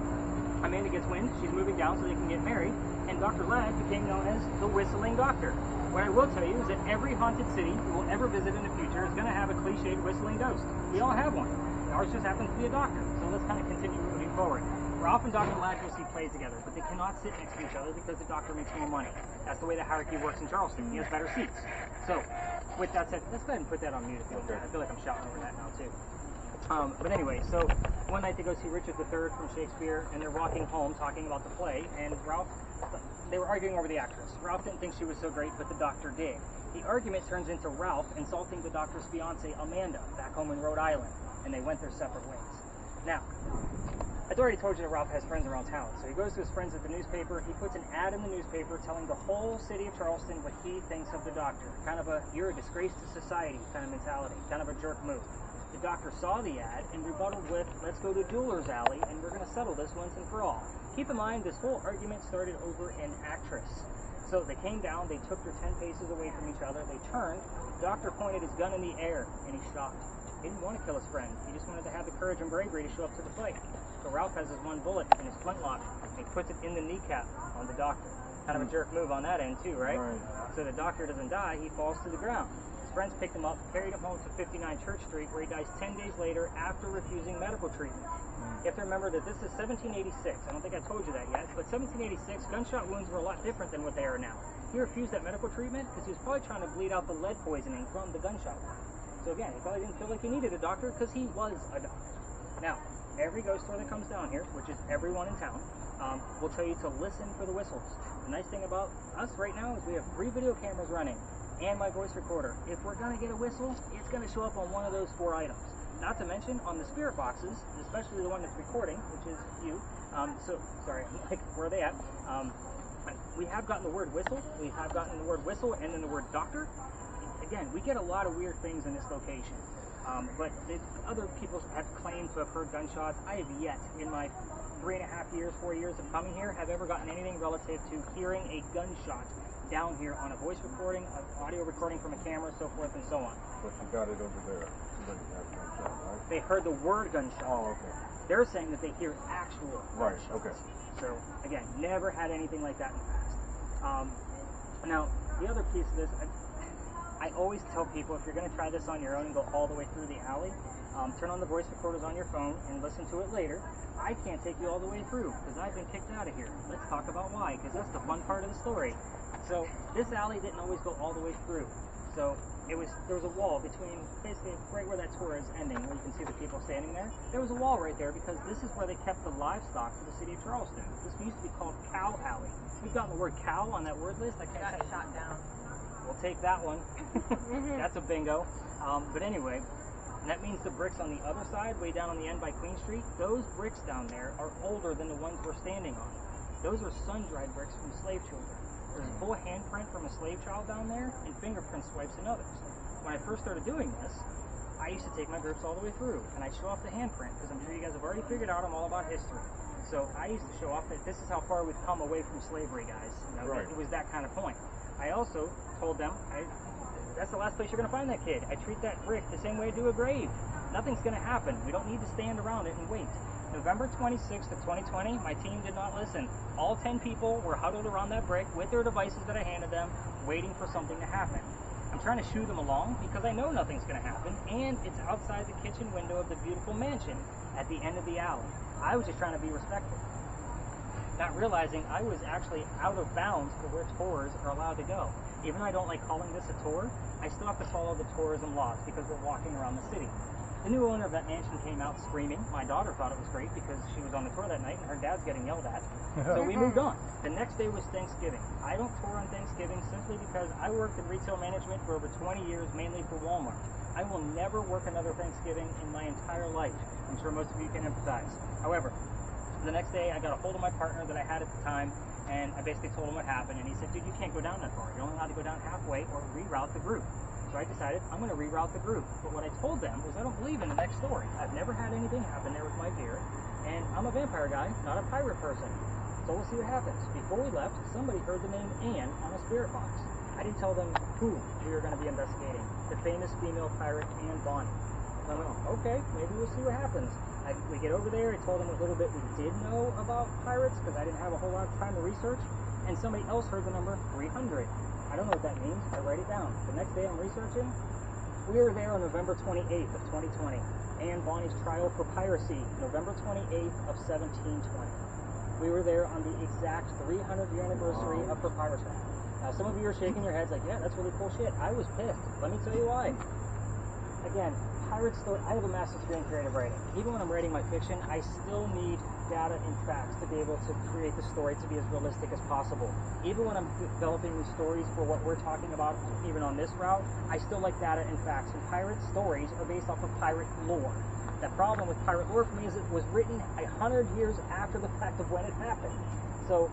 S3: Amanda gets wind, she's moving down so they can get married, and Dr. Ladd became known as the Whistling Doctor. What I will tell you is that every haunted city you will ever visit in the future is going to have a cliched whistling ghost. We all have one. Ours just happens to be a doctor. So let's kind of continue moving forward. Ralph and Dr. Ladd will see plays together, but they cannot sit next to each other because the doctor makes more money. That's the way the hierarchy works in Charleston. He has better seats. So, with that said, let's go ahead and put that on mute if you want. I feel like I'm shouting over that now, too. But anyway, so one night they go see Richard III from Shakespeare, and they're walking home talking about the play, and Ralph, they were arguing over the actress. Ralph didn't think she was so great, but the doctor did. The argument turns into Ralph insulting the doctor's fiancée, Amanda, back home in Rhode Island, and they went their separate ways. Now, I'd already told you that Ralph has friends around town, so he goes to his friends at the newspaper, he puts an ad in the newspaper telling the whole city of Charleston what he thinks of the doctor. Kind of a, you're a disgrace to society kind of mentality, kind of a jerk move. The doctor saw the ad and rebutted with, let's go to Duelers Alley and we're going to settle this once and for all. Keep in mind, this whole argument started over an actress. So they came down, they took her 10 paces away from each other, they turned, the doctor pointed his gun in the air, and he shot. He didn't want to kill his friend, he just wanted to have the courage and bravery to show up to the fight. So Ralph has his one bullet in his flintlock, and he puts it in the kneecap on the doctor. Kind of a jerk move on that end too, right? So the doctor doesn't die, he falls to the ground. His friends picked him up, carried him home to 59 Church Street, where he dies 10 days later after refusing medical treatment. You have to remember that this is 1786. I don't think I told you that yet, but 1786, gunshot wounds were a lot different than what they are now. He refused that medical treatment because he was probably trying to bleed out the lead poisoning from the gunshot wound. So again, he probably didn't feel like he needed a doctor because he was a doctor. Now, every ghost story that comes down here, which is everyone in town, will tell you to listen for the whistles. The nice thing about us right now is we have 3 video cameras running and my voice recorder. If we're going to get a whistle, it's going to show up on one of those 4 items. Not to mention on the spirit boxes, especially the one that's recording, which is you. Sorry, like, where are they at? We have gotten the word whistle. We have gotten the word whistle and then the word doctor. Again, we get a lot of weird things in this location. But other people have claimed to have heard gunshots. I have yet, in my 3.5 years, 4 years of coming here, have ever gotten anything relative to hearing a gunshot down here on a voice recording, an audio recording from a camera, so forth and so on.
S6: But you got it over there. Somebody had a gunshot, right?
S3: They heard the word gunshot.
S6: Oh, okay.
S3: They're saying that they hear actual
S6: Right,
S3: gunshots.
S6: okay.
S3: So, again, never had anything like that in the past. Now, the other piece of this, I always tell people, if you're going to try this on your own and go all the way through the alley, turn on the voice recorders on your phone and listen to it later. I can't take you all the way through because I've been kicked out of here. Let's talk about why, because that's the fun part of the story. So this alley didn't always go all the way through. So there was a wall between, basically right where that tour is ending, where you can see the people standing there. There was a wall right there because this is where they kept the livestock for the city of Charleston. This used to be called Cow Alley. We've gotten the word cow on that word list. I can't
S4: Got
S3: tell you.
S4: shot down.
S3: We'll take that one. That's a bingo. But anyway, that means the bricks on the other side, way down on the end by Queen Street, those bricks down there are older than the ones we're standing on. Those are sun-dried bricks from slave children. There's a full handprint from a slave child down there and fingerprint swipes and others. When I first started doing this, I used to take my grips all the way through and I'd show off the handprint because I'm sure you guys have already figured out I'm all about history. So I used to show off that this is how far we've come away from slavery, guys. You know,
S6: right.
S3: It was that kind of point. I also told them, that's the last place you're going to find that kid. I treat that brick the same way I do a grave. Nothing's going to happen. We don't need to stand around it and wait. November 26th of 2020, my team did not listen. All 10 people were huddled around that brick with their devices that I handed them, waiting for something to happen. I'm trying to shoo them along because I know nothing's going to happen, and it's outside the kitchen window of the beautiful mansion at the end of the alley. I was just trying to be respectful, not realizing I was actually out of bounds for where tours are allowed to go. Even though I don't like calling this a tour, I still have to follow the tourism laws because we're walking around the city. The new owner of that mansion came out screaming. My daughter thought it was great because she was on the tour that night and her dad's getting yelled at. So we moved on. The next day was Thanksgiving. I don't tour on Thanksgiving simply because I worked in retail management for over 20 years, mainly for Walmart. I will never work another Thanksgiving in my entire life. I'm sure most of you can empathize. However, the next day I got a hold of my partner that I had at the time, and I basically told him what happened, and he said, dude, you can't go down that far. You're only allowed to go down halfway or reroute the group. So I decided I'm going to reroute the group. But what I told them was I don't believe in the next story. I've never had anything happen there with my deer, and I'm a vampire guy, not a pirate person. So we'll see what happens. Before we left, somebody heard the name Anne on a spirit box. I didn't tell them who we were going to be investigating. The famous female pirate Anne Bonny. So I went, okay, maybe we'll see what happens. We get over there, I told them a little bit we did know about pirates because I didn't have a whole lot of time to research, and somebody else heard the number 300. I don't know what that means. I write it down. The next day I'm researching. We were there on November 28th of 2020. Anne Bonny's trial for piracy, November 28th of 1720. We were there on the exact 300th year anniversary of her piracy. Now some of you are shaking your heads like, yeah, that's really cool shit. I was pissed. Let me tell you why. Again, pirate story. I have a master's degree in creative writing. Even when I'm writing my fiction, I still need data and facts to be able to create the story to be as realistic as possible. Even when I'm developing these stories for what we're talking about, even on this route, I still like data and facts. And pirate stories are based off of pirate lore. The problem with pirate lore for me is it was written 100 years after the fact of when it happened. So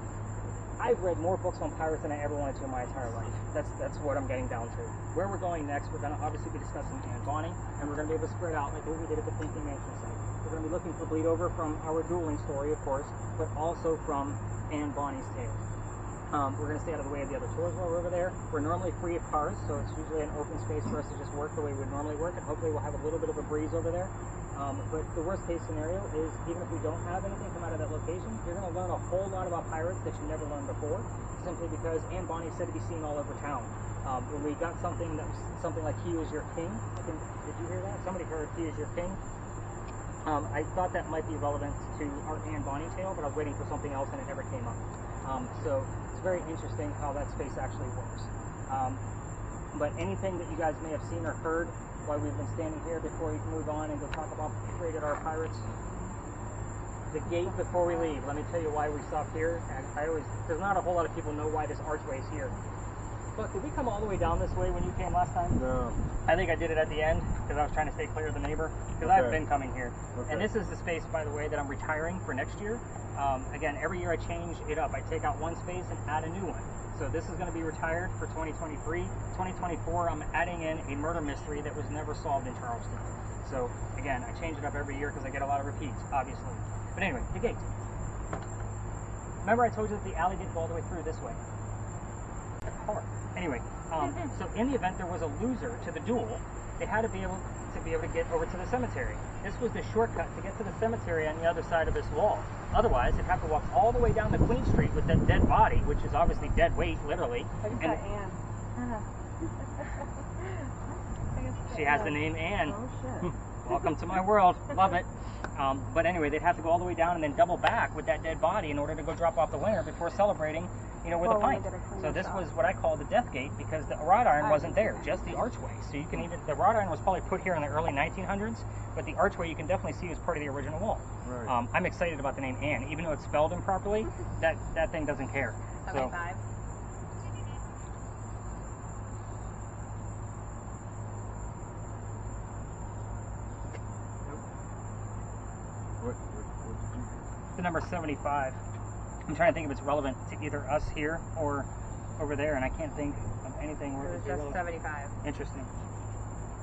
S3: I've read more books on pirates than I ever wanted to in my entire life. That's what I'm getting down to. Where we're going next, we're going to obviously be discussing Anne Bonny, and we're going to be able to spread out like what we did at the Thinking Mansion site. We're going to be looking for bleed over from our dueling story, of course, but also from Anne Bonny's tale. We're going to stay out of the way of the other tours while we're over there. We're normally free of cars, so it's usually an open space for us to just work the way we would normally work, and hopefully we'll have a little bit of a breeze over there. But the worst case scenario is even if we don't have anything come out of that location, you're going to learn a whole lot about pirates that you never learned before, simply because Anne Bonny is said to be seen all over town. When we got something that was something like "He is your king," did you hear that? Somebody heard "He is your king." I thought that might be relevant to our Anne Bonny tale, but I was waiting for something else and it never came up. So it's very interesting how that space actually works. But anything that you guys may have seen or heard while we've been standing here before we move on and go talk about Rated R Pirates? The gate before we leave, let me tell you why we stopped here. And there's not a whole lot of people know why this archway is here. Look, did we come all the way down this way when you came last time?
S6: No.
S3: I think I did it at the end because I was trying to stay clear of the neighbor. Because
S6: Okay.
S3: I've been coming here.
S6: Okay.
S3: And this is the space, by the way, that I'm retiring for next year. Again, every year I change it up. I take out one space and add a new one. So this is going to be retired for 2023. 2024, I'm adding in a murder mystery that was never solved in Charleston. So again, I change it up every year because I get a lot of repeats, obviously. But anyway, the gate. Remember I told you that the alley didn't go all the way through this way? A car. Anyway, so in the event there was a loser to the duel, they had to be able to get over to the cemetery. This was the shortcut to get to the cemetery on the other side of this wall. Otherwise, they'd have to walk all the way down the Queen Street with that dead body, which is obviously dead weight, literally.
S2: I just
S3: And
S2: got Anne.
S3: she has the name Anne.
S1: Oh shit.
S3: Welcome to my world. Love it. But anyway, they'd have to go all the way down and then double back with that dead body in order to go drop off the winner before celebrating, with
S2: Oh,
S3: a
S2: we
S3: pint.
S2: gotta clean
S3: So
S2: this
S3: this
S2: up.
S3: was what I call the death gate because the wrought iron wasn't there, just the archway. So you can the wrought iron was probably put here in the early 1900s, but the archway you can definitely see is part of the original wall.
S6: Right.
S3: I'm excited about the name Anne, even though it's spelled improperly. That thing doesn't care. So
S4: 75.
S6: What did you
S3: the number 75. I'm trying to think if it's relevant to either us here or over there, and I can't think of anything where
S4: It was
S3: it's
S4: just
S3: relevant.
S4: 75.
S3: Interesting.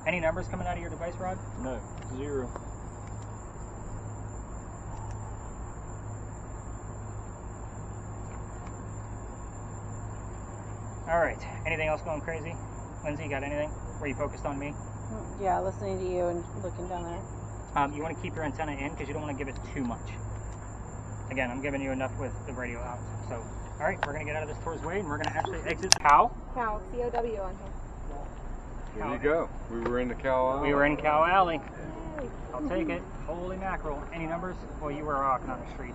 S3: Any numbers coming out of your device, Rod?
S6: No, 0.
S3: All right. Anything else going crazy? Lindsay, you got anything? Were you focused on me?
S1: Yeah, listening to you and looking down there.
S3: You want to keep your antenna in because you don't want to give it too much. Again, I'm giving you enough with the radio out. So, all right, we're going to get out of this tour's way and we're going to actually exit Cow.
S2: Cow, C-O-W on here.
S6: There you go. We were in the Cow Alley.
S3: We were in Cow Alley. I'll take it. Holy mackerel. Any numbers? Well, you were walking on the street.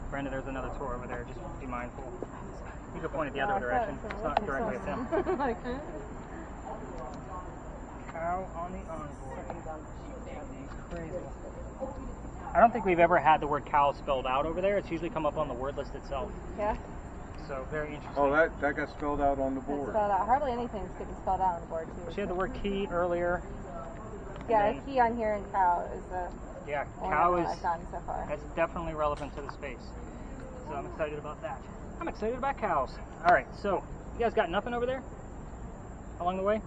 S3: Brenda, there's another tour over there. Just be mindful. You can point it the other direction. It's not directly at them. Cow on the onboard. Crazy. I don't think we've ever had the word cow spelled out over there. It's usually come up on the word list itself.
S2: Yeah,
S3: So very interesting.
S6: Oh, that got spelled out on the
S2: it's
S6: board.
S2: spelled out. Hardly anything's getting spelled out on the board, too.
S3: She had the word key earlier.
S2: Yeah,
S3: and then-
S2: key on here and cow is the
S3: Yeah,
S2: only
S3: cow
S2: one
S3: is
S2: I've gotten so far.
S3: that's definitely relevant to the space. So I'm excited about that. I'm excited about cows. All right, so you guys got nothing over there along the way?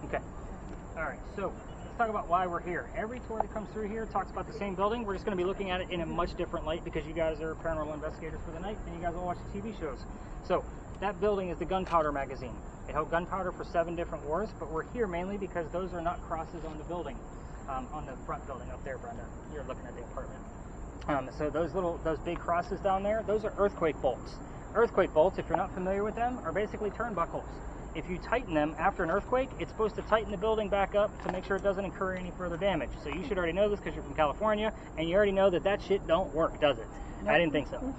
S3: Okay. All right, so let's talk about why we're here. Every tour that comes through here talks about the same building. We're just going to be looking at it in a much different light because you guys are paranormal investigators for the night and you guys all watch the TV shows. So that building is the Gunpowder magazine. It held gunpowder for 7 different wars, but we're here mainly because those are not crosses on the building, on the front building up there, Brenda. You're looking at the apartment. So those big crosses down there, those are earthquake bolts. Earthquake bolts, if you're not familiar with them, are basically turnbuckles. If you tighten them after an earthquake, it's supposed to tighten the building back up to make sure it doesn't incur any further damage. So you should already know this because you're from California, and you already know that shit don't work, does it? I didn't think so.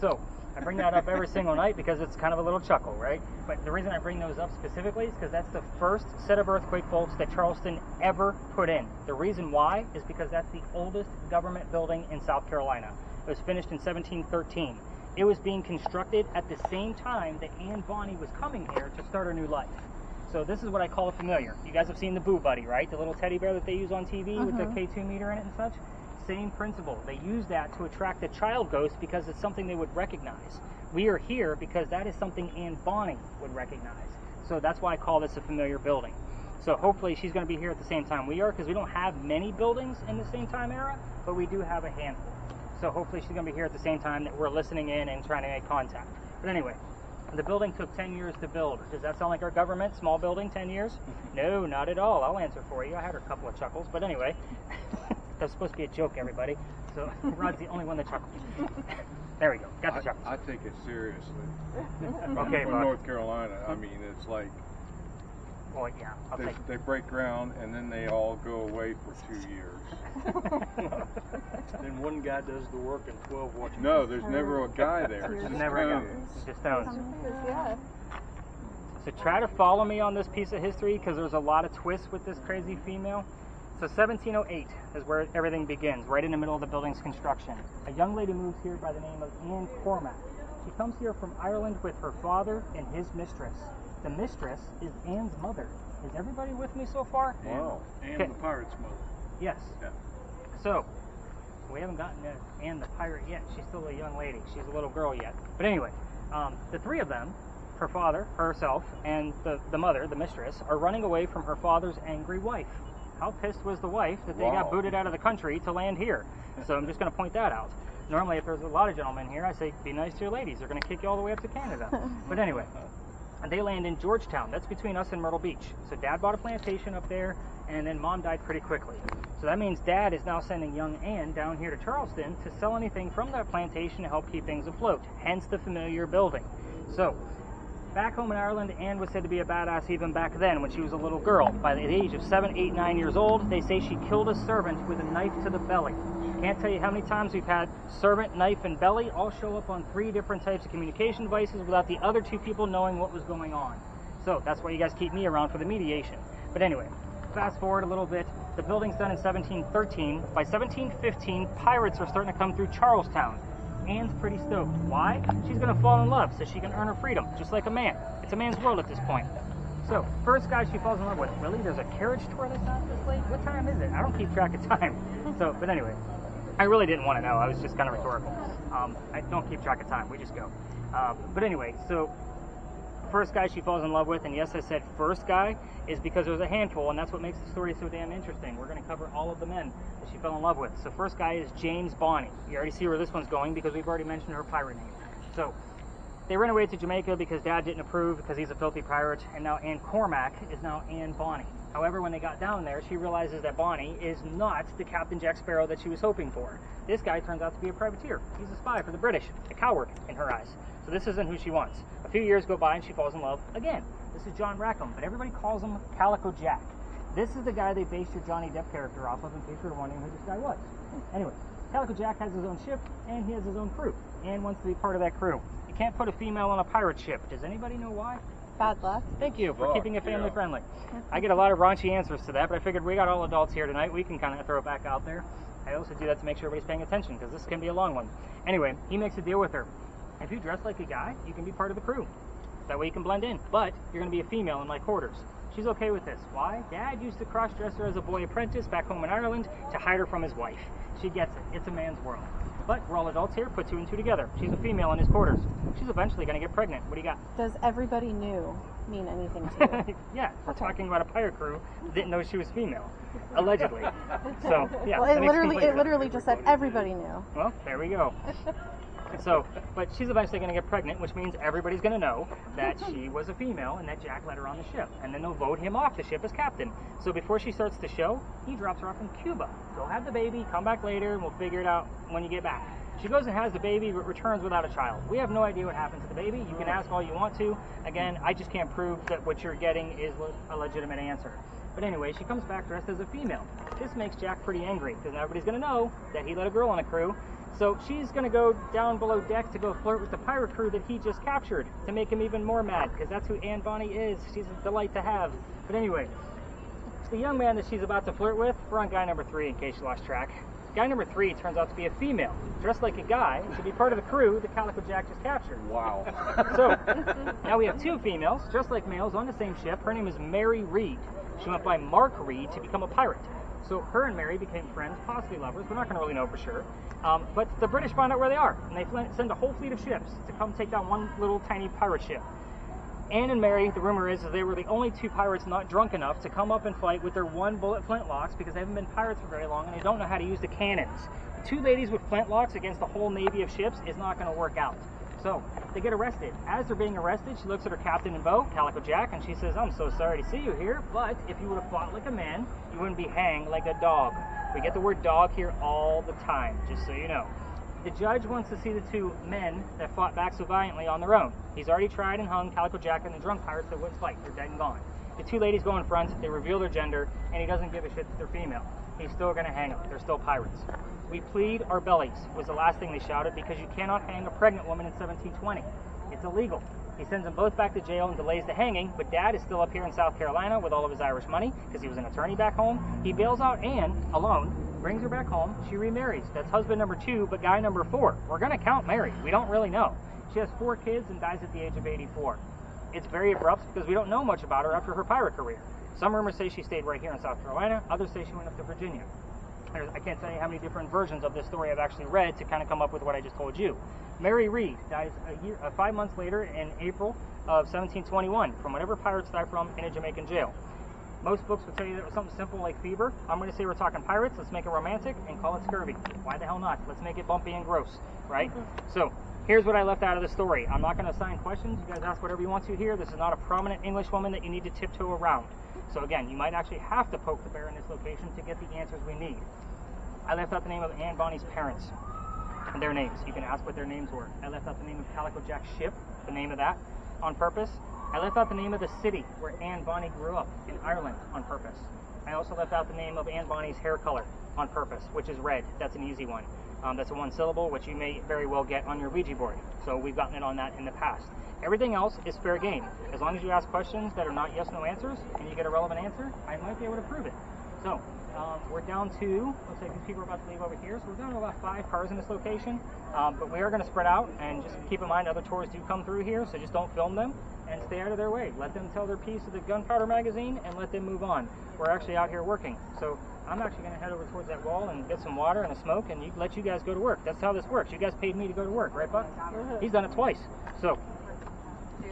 S3: So I bring that up every single night because it's kind of a little chuckle, right? But the reason I bring those up specifically is because that's the first set of earthquake bolts that Charleston ever put in. The reason why is because that's the oldest government building in South Carolina. It was finished in 1713. It was being constructed at the same time that Anne Bonny was coming here to start her new life. So this is what I call a familiar. You guys have seen the Boo Buddy, right? The little teddy bear that they use on TV with the K2 meter in it and such. Same principle. They use that to attract the child ghost because it's something they would recognize. We are here because that is something Anne Bonny would recognize. So that's why I call this a familiar building. So hopefully she's going to be here at the same time we are because we don't have many buildings in the same time era, but we do have a handful. So hopefully she's going to be here at the same time that we're listening in and trying to make contact. But anyway, the building took 10 years to build. Does that sound like our government? Small building, 10 years? No, not at all. I'll answer for you. I had a couple of chuckles. But anyway, that's supposed to be a joke, everybody. So Rod's the only one that chuckled. There we go. Got the chuckles.
S6: I take it seriously.
S3: Okay,
S6: From
S3: Buck.
S6: North Carolina, I mean, it's like
S3: Well, yeah, I'll take
S6: they break ground and then they all go away for 2 years.
S7: Then one guy does the work and 12 watch.
S6: No, there's never a guy there.
S3: There's
S6: It's
S3: never a guy.
S6: stones.
S3: It's just stones.
S2: Yeah.
S3: So try to follow me on this piece of history because there's a lot of twists with this crazy female. So 1708 is where everything begins, right in the middle of the building's construction. A young lady moves here by the name of Anne Cormack. She comes here from Ireland with her father and his mistress. The mistress is Anne's mother. Is everybody with me so far?
S6: Wow.
S7: And
S3: Okay.
S7: the pirate's mother.
S3: Yes.
S6: Yeah.
S3: So, we haven't gotten to Anne the pirate yet. She's still a young lady. She's a little girl yet. But anyway, the three of them, her father, herself, and the mother, the mistress, are running away from her father's angry wife. How pissed was the wife that they got
S6: Wow.
S3: booted out of the country to land here? So I'm just going to point that out. Normally, if there's a lot of gentlemen here, I say, be nice to your ladies. They're going to kick you all the way up to Canada. But anyway, they land in Georgetown. That's between us and Myrtle Beach. So Dad bought a plantation up there, and then Mom died pretty quickly. So that means Dad is now sending young Anne down here to Charleston to sell anything from that plantation to help keep things afloat, hence the familiar building. So, back home in Ireland, Anne was said to be a badass even back then when she was a little girl. By the age of 7, 8, 9 years old, they say she killed a servant with a knife to the belly. Can't tell you how many times we've had servant, knife, and belly all show up on 3 different types of communication devices without the other 2 people knowing what was going on. So that's why you guys keep me around for the mediation. But anyway, fast forward a little bit. The building's done in 1713. By 1715, pirates are starting to come through Charlestown. Anne's pretty stoked. Why? She's going to fall in love so she can earn her freedom, just like a man. It's a man's world at this point. So, first guy she falls in love with. Really? There's a carriage tour that's out this late? What time is it? I don't keep track of time. So, but anyway, I really didn't want to know. I was just kind of rhetorical. I don't keep track of time. We just go. But anyway, so first guy she falls in love with, and yes, I said first guy, is because there's a handful, and that's what makes the story so damn interesting. We're going to cover all of the men that she fell in love with. So first guy is James Bonney. You already see where this one's going because we've already mentioned her pirate name. So they ran away to Jamaica because Dad didn't approve because he's a filthy pirate, and now Anne Cormack is now Anne Bonney. However, when they got down there, she realizes that Bonnie is not the Captain Jack Sparrow that she was hoping for. This guy turns out to be a privateer. He's a spy for the British, a coward in her eyes. So this isn't who she wants. A few years go by and she falls in love again. This is John Rackham, but everybody calls him Calico Jack. This is the guy they based your Johnny Depp character off of in case you were wondering who this guy was. Anyway, Calico Jack has his own ship and he has his own crew. Anne wants to be part of that crew. You can't put a female on a pirate ship. Does anybody know why?
S1: Bad luck.
S3: Thank you for
S6: Fuck,
S3: keeping it family
S6: yeah.
S3: friendly. I get a lot of raunchy answers to that, but I figured we got all adults here tonight. We can kind of throw it back out there. I also do that to make sure everybody's paying attention because this can be a long one. Anyway, he makes a deal with her. If you dress like a guy, you can be part of the crew. That way you can blend in. But you're going to be a female in my quarters. She's okay with this. Why? Dad used to cross-dress her as a boy apprentice back home in Ireland to hide her from his wife. She gets it. It's a man's world. But we're all adults here. Put 2 and 2 together. She's a female in his quarters. She's eventually going to get pregnant. What do you got?
S1: Does everybody new mean anything to you?
S3: Yeah, we're talking about a pirate crew that didn't know she was female, allegedly. So yeah,
S1: Well,
S3: that
S1: it
S3: makes
S1: literally
S3: complete sense.
S1: just said everybody knew.
S3: Well, there we go. So, but she's eventually going to get pregnant, which means everybody's going to know that she was a female and that Jack let her on the ship. And then they'll vote him off the ship as captain. So before she starts the show, he drops her off in Cuba. Go have the baby, come back later, and we'll figure it out when you get back. She goes and has the baby, but returns without a child. We have no idea what happened to the baby. You can ask all you want to. Again, I just can't prove that what you're getting is a legitimate answer. But anyway, she comes back dressed as a female. This makes Jack pretty angry, because everybody's going to know that he let a girl on a crew. So she's going to go down below deck to go flirt with the pirate crew that he just captured to make him even more mad, because that's who Anne Bonney is. She's a delight to have. But anyway, the young man that she's about to flirt with, we're on guy number 3 in case you lost track. Guy number 3 turns out to be a female, dressed like a guy, to be part of the crew that Calico Jack just captured.
S6: Wow.
S3: So, now we have 2 females, just like males, on the same ship. Her name is Mary Reed. She went by Mark Reed to become a pirate. So her and Mary became friends, possibly lovers. We're not going to really know for sure. But the British find out where they are, and they send a whole fleet of ships to come take down one little tiny pirate ship. Anne and Mary, the rumor is they were the only 2 pirates not drunk enough to come up and fight with their 1-bullet flintlocks because they haven't been pirates for very long and they don't know how to use the cannons. 2 ladies with flintlocks against a whole navy of ships is not going to work out. So they get arrested. As they're being arrested, she looks at her captain and beau, Calico Jack, and she says, "I'm so sorry to see you here, but if you would have fought like a man, you wouldn't be hanged like a dog." We get the word dog here all the time, just so you know. The judge wants to see the two men that fought back so valiantly on their own. He's already tried and hung Calico Jack and the drunk pirates that wouldn't fight. They're dead and gone. The two ladies go in front, they reveal their gender, and he doesn't give a shit that they're female. He's still going to hang them. They're still pirates. We plead our bellies was the last thing they shouted, because you cannot hang a pregnant woman in 1720. It's illegal. He sends them both back to jail and delays the hanging, but Dad is still up here in South Carolina with all of his Irish money because he was an attorney back home. He bails out Anne alone, brings her back home. She remarries. That's husband number 2, but guy number 4. We're going to count married. We don't really know. She has 4 kids and dies at the age of 84. It's very abrupt because we don't know much about her after her pirate career. Some rumors say she stayed right here in South Carolina. Others say she went up to Virginia. I can't tell you how many different versions of this story I've actually read to kind of come up with what I just told you. Mary Read dies 5 months later in April of 1721 from whatever pirates die from in a Jamaican jail. Most books would tell you that it was something simple like fever. I'm going to say we're talking pirates. Let's make it romantic and call it scurvy. Why the hell not? Let's make it bumpy and gross, right? So here's what I left out of the story. I'm not going to assign questions. You guys ask whatever you want to here. This is not a prominent English woman that you need to tiptoe around. So again, you might actually have to poke the bear in this location to get the answers we need. I left out the name of Anne Bonny's parents and their names. You can ask what their names were. I left out the name of Calico Jack's ship, the name of that, on purpose. I left out the name of the city where Anne Bonny grew up, in Ireland, on purpose. I also left out the name of Anne Bonny's hair color on purpose, which is red. That's an easy one. That's a 1 syllable, which you may very well get on your Ouija board. So we've gotten it on that in the past. Everything else is fair game. As long as you ask questions that are not yes/no answers and you get a relevant answer, I might be able to prove it. So we're down to, looks like these people are about to leave over here, so we're down to about 5 cars in this location. But we are going to spread out, and just keep in mind other tours do come through here, so just don't film them and stay out of their way. Let them tell their piece of the gunpowder magazine and let them move on. We're actually out here working. So I'm actually going to head over towards that wall and get some water and a smoke and let you guys go to work. That's how this works. You guys paid me to go to work, right, Buck? He's done it twice. So,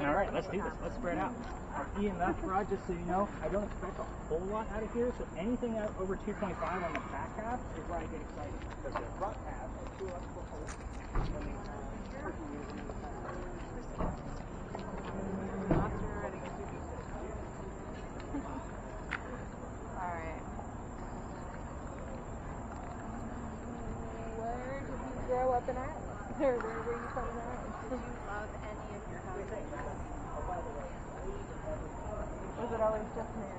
S3: all right, let's do this. Let's spread out. Our EMF rod, just so you know, I don't expect a whole lot out of here, so anything out over 2.5 on the back half is where I get excited. Because the front half are 2 electrical volts.
S2: Alright. Where did you grow up in Ireland? Or where were you from in Ireland? Did you love any of your houses? Was it always just Mary?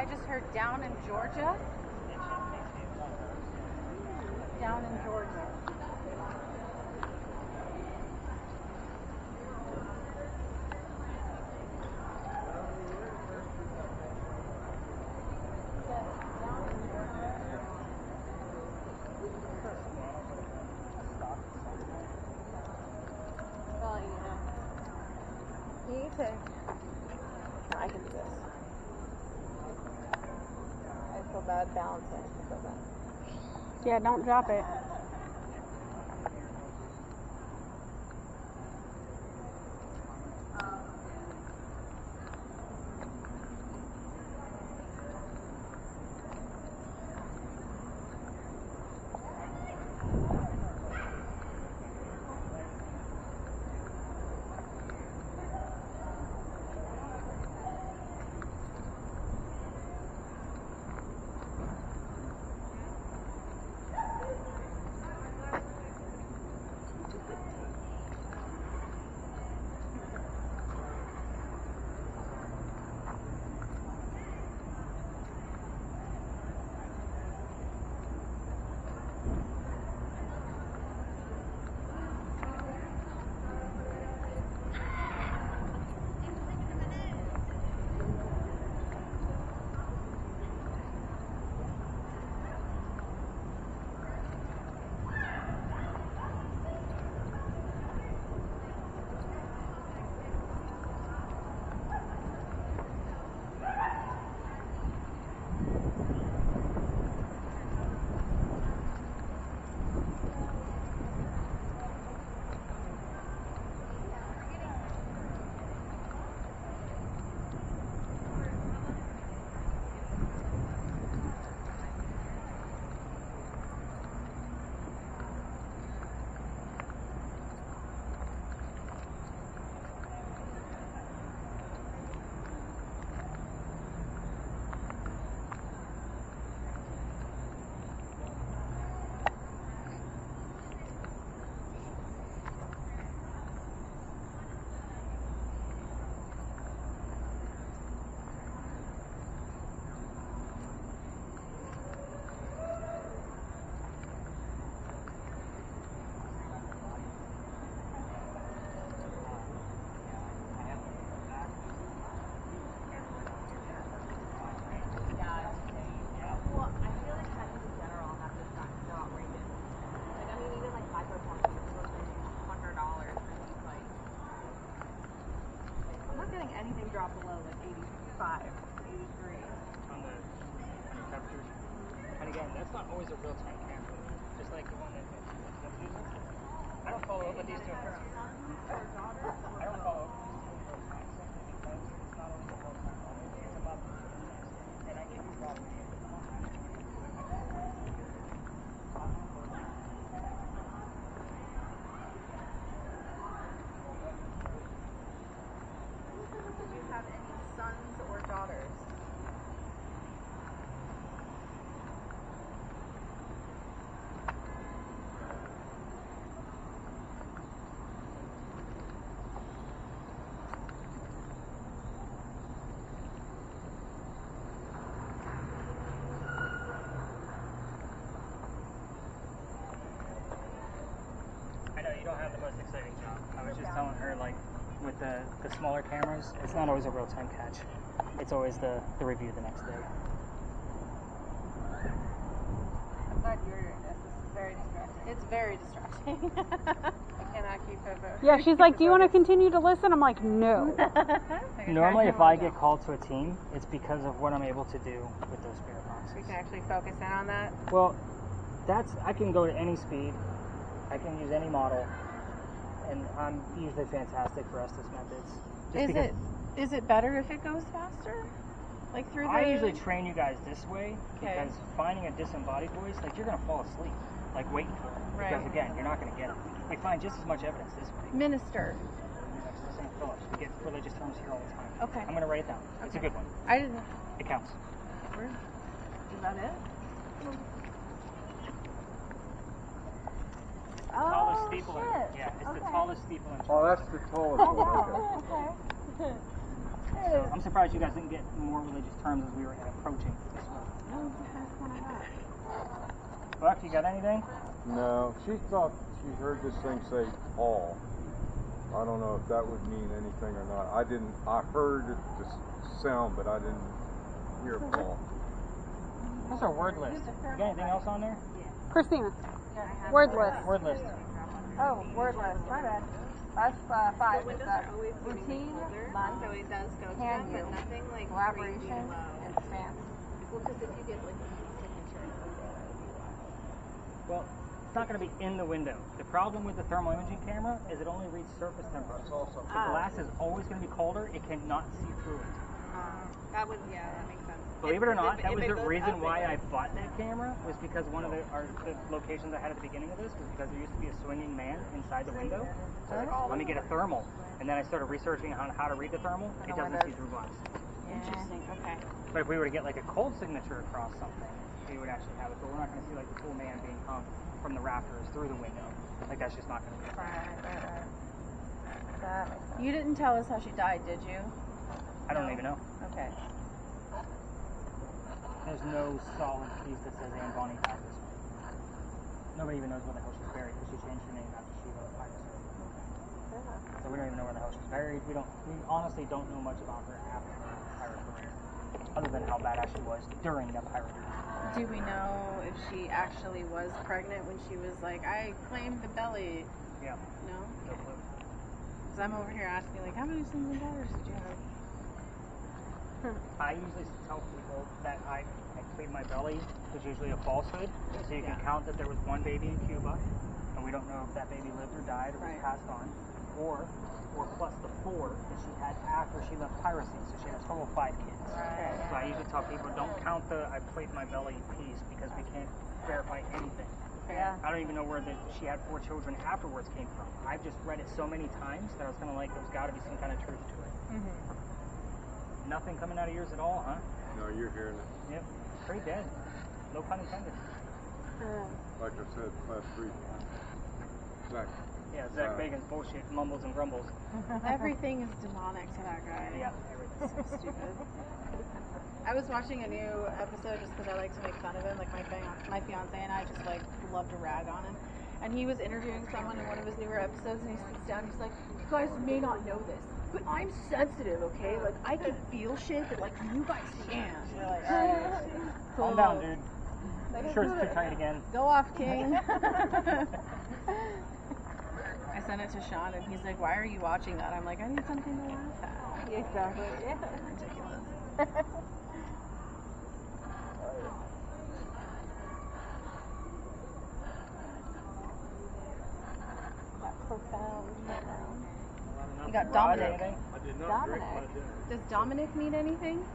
S1: I just heard down in Georgia. Down in Georgia. I can do this. I feel bad balancing. I feel bad.
S5: Yeah, don't drop it.
S4: Anything drop below like 85, 83.
S3: On the temperatures. And again, that's not always a real-time camera. Just like the one that uses. I don't follow up with these two. I don't follow up with these two in real time simply because it's not always a real-time moment. It's about the next. And I give you probably
S1: Do you have any sons or daughters?
S3: I know you don't have the most exciting job. I was just telling her, like, with the smaller cameras, it's not always a real-time catch. It's always the review the next day.
S2: I'm glad you're doing this. This is very distracting.
S1: It's very distracting.
S2: I cannot keep it.
S5: Yeah, she's like, do you want to continue to listen? I'm like, no.
S3: Normally, if I get called to a team, it's because of what I'm able to do with those spirit boxes.
S2: We can actually focus in on that.
S3: Well, I can go to any speed. I can use any model. And I'm usually fantastic for Estes methods.
S1: Is it better if it goes faster? Like through the...
S3: I usually train you guys this way because finding a disembodied voice, like you're going to fall asleep, like waiting for it.
S1: Right.
S3: Because again, you're not going to get it. I find just as much evidence this way.
S1: Minister.
S3: Listen to Phillips. We get religious terms here all the time.
S1: Okay.
S3: I'm going to write it down. It's a good one.
S1: I didn't...
S3: It counts.
S1: Is that it?
S3: Tallest steeple in, yeah, it's the tallest steeple in
S6: Oh, that's the tallest one. Okay.
S1: Okay.
S3: So I'm surprised you guys didn't get more religious terms as we were approaching this one. Buck, you got anything?
S6: No, she thought she heard this thing say Paul. I don't know if that would mean anything or not. I didn't. I heard the sound, but I didn't hear Paul.
S3: What's our word list? You got anything else on there?
S5: Christina, word list.
S3: Word list.
S2: Oh, word list. My bad. That's 5. It's routine, month,
S4: So it does go
S2: can
S4: through,
S2: you,
S4: but nothing like
S2: collaboration,
S4: crazy low.
S2: and stance.
S1: Well, because if you get like a signature,
S3: Well, it's not going to be in the window. The problem with the thermal imaging camera is it only reads surface temperature. The glass is always going to be colder. It cannot see through it.
S4: That would, yeah, that makes sense.
S3: Believe it or not, that
S4: If
S3: was
S4: it
S3: the
S4: goes
S3: reason
S4: up,
S3: why
S4: it
S3: I bought that camera, was because one of the locations I had at the beginning of this was because there used to be a swinging man inside the window. So like, oh, let me get a thermal. And then I started researching on how to read the thermal. It doesn't see through glass.
S1: interesting. Okay.
S3: But if we were to get like a cold signature across something, we would actually have it. But we're not going to see like the full man being hung from the rafters through the window. Like that's just not going to be.
S2: Right. That makes sense.
S1: You didn't tell us how she died, did you?
S3: I don't even know.
S1: Okay.
S3: There's no solid piece that says Anne Bonny died this way. Nobody even knows where the hell she's buried because she changed her name after she wrote Pirates. So we don't even know where the hell she's buried. We honestly don't know much about her after her pirate career, other than how badass she was during the pirate career.
S1: Do we know if she actually was pregnant when she was like, I claimed the belly?
S3: Yeah.
S1: No?
S3: No clue.
S1: Because I'm over here asking, like, how many sons and daughters did you have?
S3: I usually tell people that I cleaned my belly was usually a falsehood, so you can count that there was one baby in Cuba, and we don't know if that baby lived or died or was passed on, or plus the 4 that she had after she left piracy, so she had a total of 5 kids.
S2: Right.
S3: So I usually tell people, don't count the I played my belly piece because we can't verify anything.
S2: Yeah.
S3: I don't even know where she had 4 children afterwards came from. I've just read it so many times that I was kind of like, there's got to be some kind of truth to it.
S2: Mm-hmm.
S3: Nothing coming out of yours at all, huh?
S6: No, you're hearing it.
S3: Yep. Pretty dead. No pun intended.
S6: Like I said, class 3. Zach.
S3: Yeah, Zach Bagan's bullshit, mumbles and grumbles.
S1: Everything is demonic to that guy.
S3: Yeah,
S1: So stupid. I was watching a new episode just because I like to make fun of him. Like my fiance and I just like love to rag on him. And he was interviewing someone in one of his newer episodes, and he sits down. And he's like, "You guys may not know this, but I'm sensitive, okay? Like I can feel shit that like you guys can't." We're like, "All right,
S3: Calm down, dude. Shirt's too tight again.
S1: go off, King." I sent it to Sean, and he's like, "Why are you watching that?" I'm like, "I need something to laugh at."
S2: Exactly. Yeah.
S1: Ridiculous.
S2: That profound.
S1: You got
S3: Rod,
S1: Dominic.
S3: anything?
S7: I did not drink
S2: Dominic.
S7: my dinner.
S1: Does Dominic mean anything?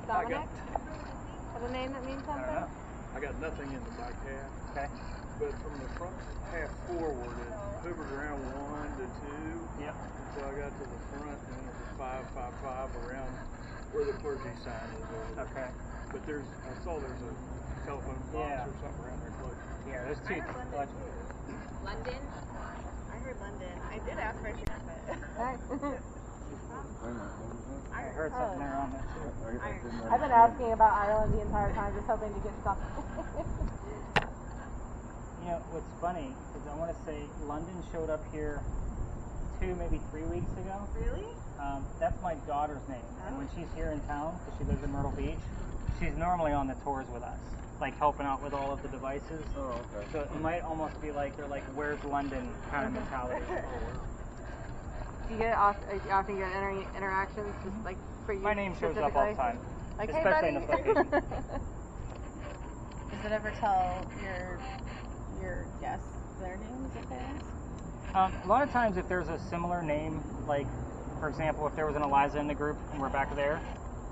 S2: Dominic? Is a name that means
S3: I don't
S2: something?
S3: know.
S7: I got nothing in the back half,
S3: Okay.
S7: but from the front half forward, it hovered around 1 to 2.
S3: Yep.
S7: Until I got to the front, and it was 555 around where the clergy sign is over there.
S3: Okay.
S7: But I saw there's a telephone box
S3: Yeah.
S7: or something around there close.
S3: Yeah, there's 2.
S4: London? I heard London. I did ask for a shirt, but
S3: I heard something there on that too.
S2: I've been asking about Ireland the entire time, just hoping to get something.
S3: You know, what's funny is I want to say London showed up here 2, maybe 3 weeks ago.
S4: really?
S3: That's my daughter's name. And when she's here in town, because she lives in Myrtle Beach, she's normally on the tours with us, like helping out with all of the devices.
S6: Oh, okay.
S3: So it might almost be like they're like, "Where's London?" kind of mentality.
S2: Do you often get interactions, just like for you?
S3: My name shows up all the time,
S2: Like, hey,
S3: especially in
S2: buddy.
S3: this location.
S1: Does it ever tell your guests their names if they ask?
S3: A lot of times, if there's a similar name, like for example, if there was an Eliza in the group and we're back there,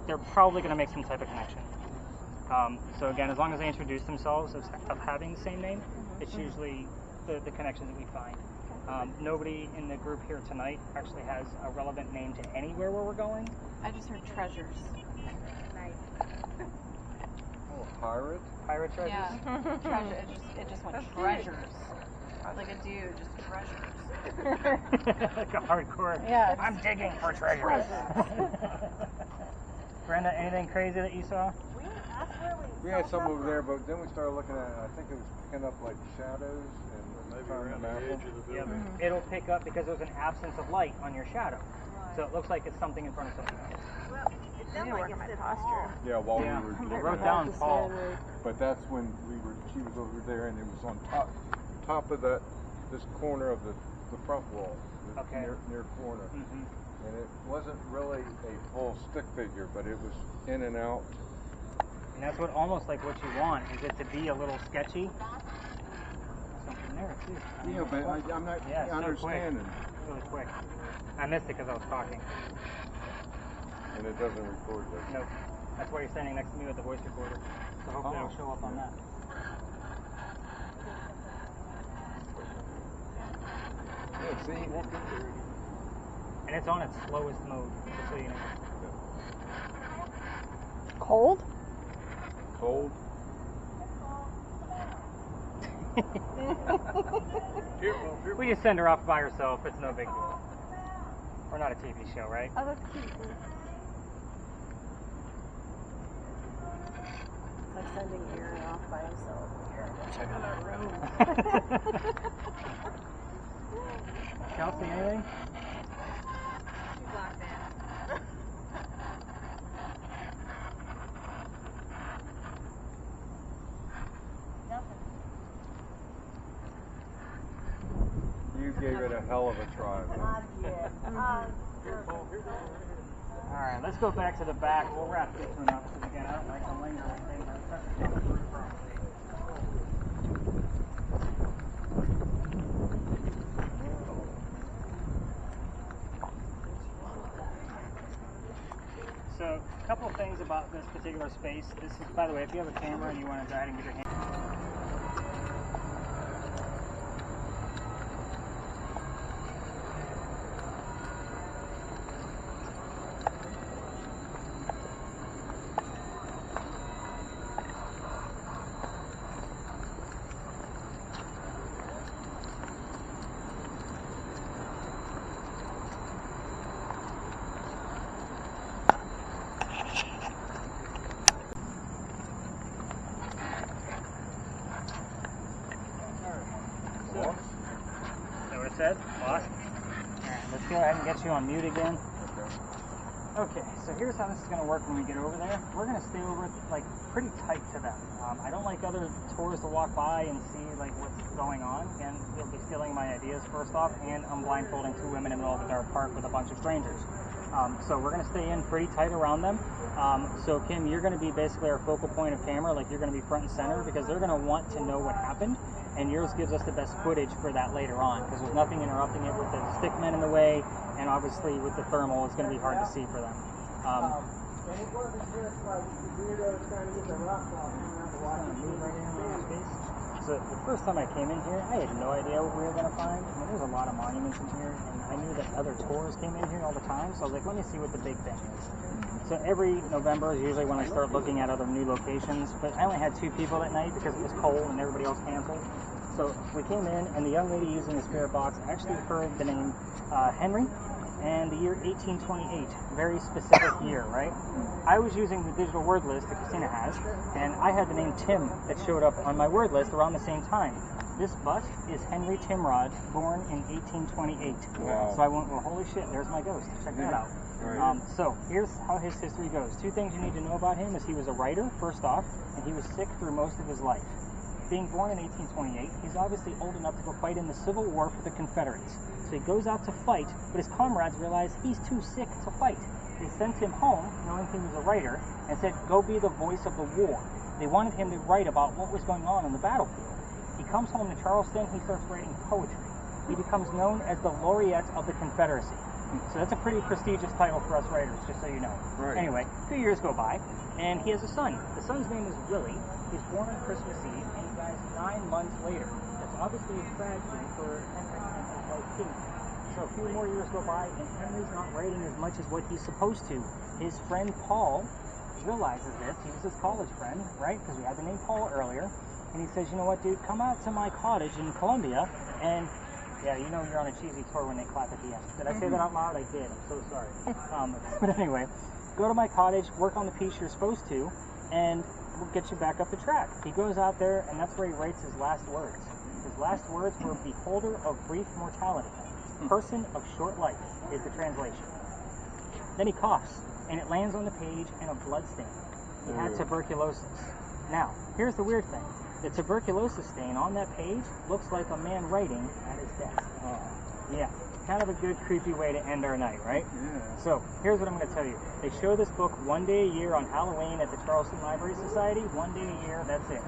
S3: they're probably going to make some type of connection. So again, as long as they introduce themselves of having the same name, it's usually the connection that we find. Nobody in the group here tonight actually has a relevant name to anywhere where we're going.
S1: I just heard treasures.
S4: Nice.
S6: Oh, pirate?
S3: Pirate treasures?
S1: Yeah, treasure. It just went treasures. like a dude, just treasures.
S3: Like a hardcore.
S1: Yeah.
S3: I'm digging for treasures. Brenda, anything crazy that you saw?
S6: We had some over there, but then we started looking at it. I think it was picking up like shadows and
S7: Maybe
S6: trying to
S7: around the
S6: map
S7: edge
S6: them.
S7: of the
S3: Yeah,
S7: building.
S3: it'll pick up because there's an absence of light on your shadow. So it looks like it's something in front of something else.
S1: I need to work on my posture.
S6: Yeah, while
S3: Yeah.
S6: we were
S3: I
S6: looking
S3: wrote
S6: at
S3: down
S6: it.
S3: Paul.
S6: But that's when she was over there, and it was on top of this corner of the front wall,
S3: Okay.
S6: near corner.
S3: Mm-hmm.
S6: And it wasn't really a full stick figure, but it was in and out.
S3: And that's what almost like what you want, is it to be a little sketchy. Something there too.
S6: Yeah, but I'm not
S3: Yeah, so
S6: understanding.
S3: quick. Really quick. I missed it because I was talking.
S6: And it doesn't record this.
S3: Nope. That's why you're standing next to me with the voice recorder. So hopefully it'll show up on that.
S6: Yeah, see?
S3: And it's on its slowest mode, just so you know.
S5: Cold?
S6: Cold.
S3: We just send her off by herself. It's no big deal. We're not a TV show, right?
S2: Oh, that's cute.
S1: It's like sending Aaron off by himself. Aaron, go check out that room.
S3: Kelsey, anything?
S4: She's locked in.
S6: You gave it a hell of a try.
S3: Alright, let's go back to the back. We'll wrap this one up because again, I don't like to linger with things. I'm touching on the roof properly. So, a couple of things about this particular space. This is, by the way, if you have a camera and you want to go ahead and get your hand. Said? Lost? Alright, let's go ahead and get you on mute again. Okay, so here's how this is going to work when we get over there. We're going to stay over, like, pretty tight to them. I don't like other tours to walk by and see, like, what's going on. Again, you'll be stealing my ideas first off, and I'm blindfolding two women in the middle of a dark park with a bunch of strangers. So we're going to stay in pretty tight around them. So Kim, you're going to be basically our focal point of camera, like you're going to be front and center because they're going to want to know what happened. And yours gives us the best footage for that later on because there's nothing interrupting it with the stickmen in the way, and obviously with the thermal, it's going to be hard to see for them.
S8: And it wasn't just like weirdos trying to get the rocks off.
S3: So the first time I came in here, I had no idea what we were going to find. I mean, there's a lot of monuments in here, and I knew that other tours came in here all the time, so I was like, let me see what the big thing is. So every November is usually when I start looking at other new locations, but I only had 2 people that night because it was cold and everybody else canceled. So we came in, and the young lady using the spirit box actually heard the name Henry and the year 1828, very specific year, right? I was using the digital word list that Christina has, and I had the name Tim that showed up on my word list around the same time. This bust is Henry Timrod, born in 1828.
S6: Wow.
S3: So I went, well, holy shit, there's my ghost. Check that out.
S6: Right.
S3: So here's how his history goes. 2 things you need to know about him is he was a writer, first off, and he was sick through most of his life. Being born in 1828, he's obviously old enough to go fight in the Civil War for the Confederates. So he goes out to fight, but his comrades realize he's too sick to fight. They sent him home, knowing he was a writer, and said, go be the voice of the war. They wanted him to write about what was going on the battlefield. He comes home to Charleston, he starts writing poetry. He becomes known as the laureate of the Confederacy. So that's a pretty prestigious title for us writers, just so you know.
S6: Right.
S3: Anyway, 2 years go by, and he has a son. The son's name is Willie. He's born on Christmas Eve, and he dies 9 months later. That's obviously a tragedy for Henry and his wife Kate. So a few more years go by, and Henry's not writing as much as what he's supposed to. His friend Paul realizes this. He was his college friend, right? Because we had the name Paul earlier. And he says, you know what, dude, come out to my cottage in Colombia, and yeah, you know you're on a cheesy tour when they clap at the end. Did I say that out loud? I did. I'm so sorry. But anyway, go to my cottage, work on the piece you're supposed to, and we'll get you back up the track. He goes out there, and that's where he writes his last words. His last words were, beholder of brief mortality. Person of short life is the translation. Then he coughs, and it lands on the page in a blood stain. He had tuberculosis. Now, here's the weird thing. The tuberculosis stain on that page looks like a man writing at his desk. Yeah, kind of a good creepy way to end our night, right?
S6: Yeah.
S3: So, here's what I'm going to tell you. They show this book one day a year on Halloween at the Charleston Library Society. One day a year, that's it.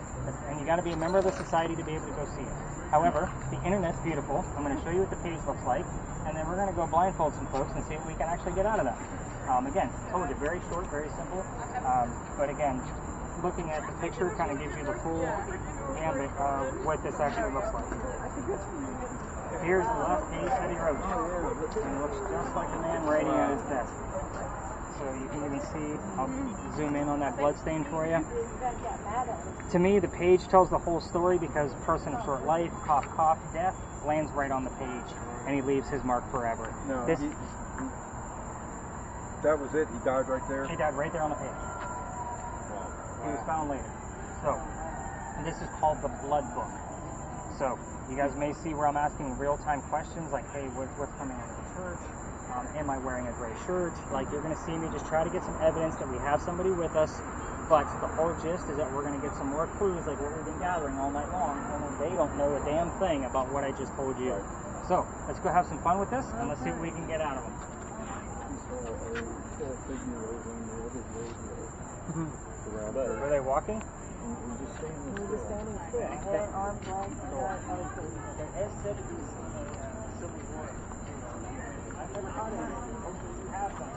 S3: And you got to be a member of the society to be able to go see it. However, the internet's beautiful. I'm going to show you what the page looks like, and then we're going to go blindfold some folks and see what we can actually get out of that. Again, told you, very short, very simple. But again, looking at the picture kind of gives you the full gambit of what this actually looks like. Here's the last page that he wrote. And it looks just like a man writing at his desk. So you can even see, I'll zoom in on that blood stain for you. To me, the page tells the whole story because person of short life, cough, cough, death, lands right on the page. And he leaves his mark forever.
S6: No,
S3: this,
S6: that was it? He died right there?
S3: He died right there on the page. He was found later. So, this is called the Blood Book. So, you guys may see where I'm asking real-time questions like, hey, what's coming out of the church? Am I wearing a gray shirt? Like, you're going to see me just try to get some evidence that we have somebody with us. But the whole gist is that we're going to get some more clues like what we've been gathering all night long. Only they don't know a damn thing about what I just told you. So, let's go have some fun with this, and let's see what we can get out of them. Were they walking?
S8: We're just standing still. Head, arms, legs,
S3: As said, it is a civil war. I've never caught it. You have some.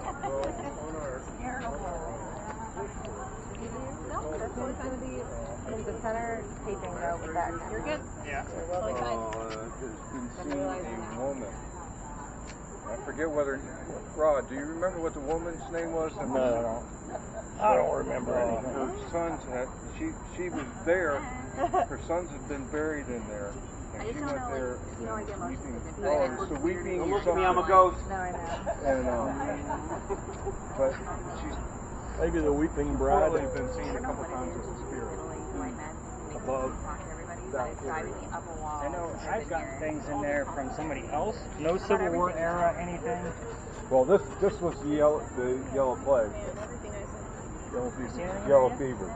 S2: No, that's always going to be in the center taping though with that. You're good.
S3: Yeah.
S2: Totally fine.
S6: There's been seen a woman. I forget whether, Rod, do you remember what the woman's name was?
S7: No, I don't remember anything.
S6: Her sons had, she was there, her sons had been buried in there, and she went there weeping. Oh, it was the weeping or something.
S8: I'm a ghost.
S2: No, I know.
S6: And, but she's
S7: Maybe the weeping bride.
S6: reportedly been seen a couple times as a spirit above that area.
S3: I know I've got things in there from somebody else. No Civil War era anything.
S6: Well, this was the yellow plague. Yellow fever.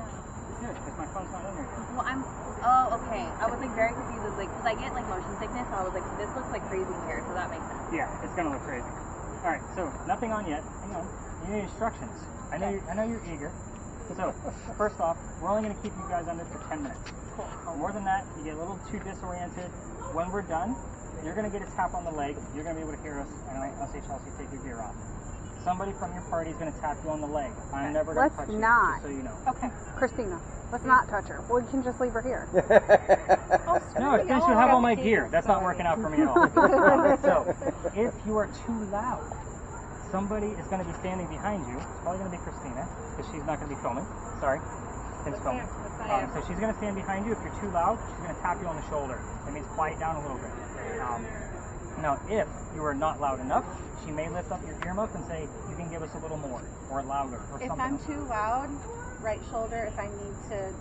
S3: Good, because my phone's not in there.
S4: Well, okay. I was like very confused. Like, because I get like motion sickness, so I was like, this looks like crazy in here, so that makes sense.
S3: Yeah, it's gonna look crazy. All right, so nothing on yet. Hang on. You need instructions. I know you're eager. So first off, we're only gonna keep you guys under for 10 minutes. More than that, you get a little too disoriented. When we're done, you're gonna get a tap on the leg. You're gonna be able to hear us, and I'll say, Chelsea, take your gear off. Somebody from your party is going to tap you on the leg. I'm never going to touch you, just so you know.
S5: Okay. Christina, let's not touch her. We can just leave her here.
S3: No, since you have all my gear, that's not working out for me at all. So, if you are too loud, somebody is going to be standing behind you. It's probably going to be Christina, because she's not going to be filming. Sorry. Since filming. So she's going to stand behind you. If you're too loud, she's going to tap you on the shoulder. That means quiet down a little bit. Now, if you are not loud enough, she may lift up your earmuff and say, you can give us a little more, or louder, or
S1: If
S3: something.
S1: I'm too loud, right shoulder. If I need to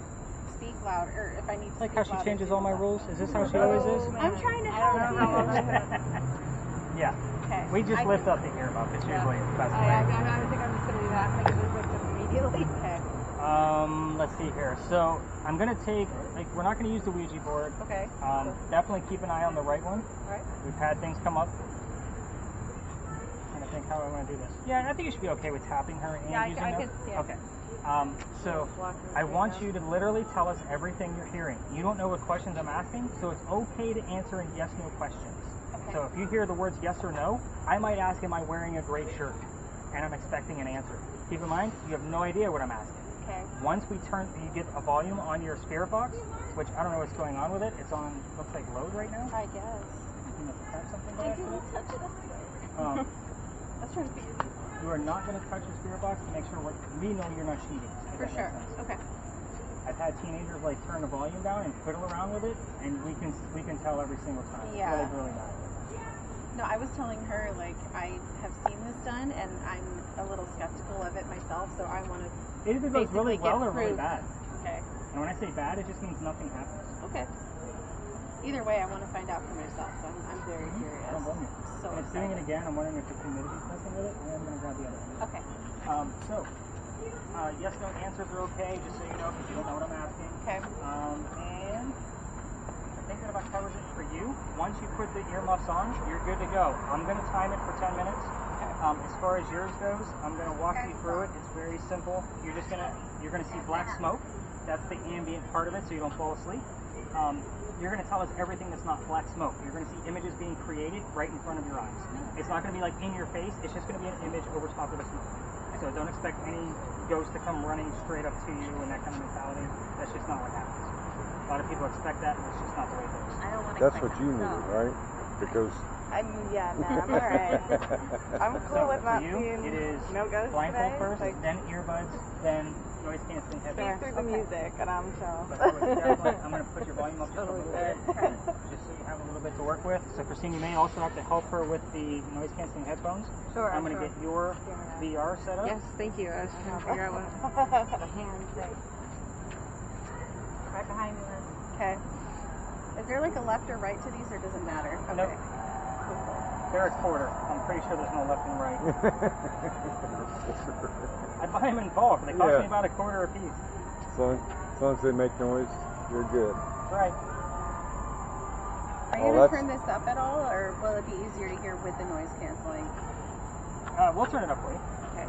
S1: speak louder, or if I need to
S3: Like
S1: speak
S3: how she
S1: louder,
S3: changes
S1: too.
S3: all my rules? Is this how she always is?
S1: I'm trying to help you.
S3: Yeah.
S1: Okay.
S3: We just lift up the earmuff. It's usually the best way.
S2: I think I'm just going to do that. I'm going to just lift them immediately.
S1: Okay.
S3: Let's see here. So I'm gonna take, we're not gonna use the Ouija board.
S1: Okay.
S3: Definitely keep an eye on the right one.
S1: All right.
S3: We've had things come up. Trying to think how I want to do this. Yeah, I think you should be okay with tapping her and using
S1: I
S3: those.
S1: could. Yeah.
S3: Okay. So I want you to literally tell us everything you're hearing. You don't know what questions I'm asking, so it's okay to answer in yes/no questions.
S1: Okay.
S3: So if you hear the words yes or no, I might ask, am I wearing a gray shirt? And I'm expecting an answer. Keep in mind, you have no idea what I'm asking.
S1: Okay.
S3: Once you get a volume on your spirit box, which I don't know what's going on with it. It's on, looks like load right now.
S1: I guess.
S3: You must have something
S1: I
S3: like
S1: do
S3: that.
S1: touch it.
S3: Um,
S1: Let's try to figure this out.
S3: you are not going to touch your spirit box to make sure we know you're not cheating. if
S1: For
S3: that
S1: sure.
S3: makes sense.
S1: Okay.
S3: I've had teenagers like turn the volume down and fiddle around with it, and we can tell every single time.
S1: Yeah.
S3: It's really bad.
S1: No, I was telling her, like, I have seen this done, and I'm a little skeptical of it myself, so I want to
S3: It either goes really
S1: basically get
S3: well or really
S1: proof.
S3: bad.
S1: Okay.
S3: And when I say bad, it just means nothing happens.
S1: Okay. Either way, I want to find out for myself, so I'm very curious.
S3: I don't blame you.
S1: So
S3: And it's doing it again. I'm wondering if the humidity's messing with it, and I'm going to grab the other one.
S1: Okay.
S3: Yes, no answers are okay, just so you know, because you don't know what I'm asking.
S1: Okay.
S3: And I think that about covers it for you. Once you put the earmuffs on, you're good to go. I'm going to time it for 10 minutes.
S1: Okay.
S3: As far as yours goes, I'm going to walk you through it. It's very simple. You're going to see black smoke. That's the ambient part of it, so you don't fall asleep. You're going to tell us everything that's not black smoke. You're going to see images being created right in front of your eyes. It's not going to be like in your face. It's just going to be an image over top of the smoke. So don't expect any ghost to come running straight up to you and that kind of mentality. That's just not what happens. A lot of people expect that, and it's just not the way it goes.
S4: I don't want to
S6: That's what you needed, right? Because
S2: I'm alright. I'm cool with
S3: For
S2: not
S3: you,
S2: seeing
S3: it is
S2: no ghosts
S3: blindfold
S2: today.
S3: first,
S2: Like,
S3: then earbuds, then noise canceling headphones.
S2: through the music, and I'm chill.
S3: But I would definitely, I'm going to put your volume up just a little bit, just so you have a little bit to work with. So Christine, you may also have to help her with the noise canceling headphones.
S2: Sure.
S3: I'm going to get your VR set up.
S2: Yes, thank you. I was trying to figure out what the hand thing.
S1: Right behind you, Liz.
S2: Okay.
S1: Is there like a left or right to these, or does it matter? Okay.
S3: Nope. They're a quarter. I'm pretty sure there's no left and right. I buy them in bulk. They cost me about a quarter a piece.
S6: as long as they make noise, you're good.
S3: That's right.
S1: Are you going to turn this up at all, or will it be easier to hear with the noise canceling?
S3: We'll turn it up for you.
S1: Okay.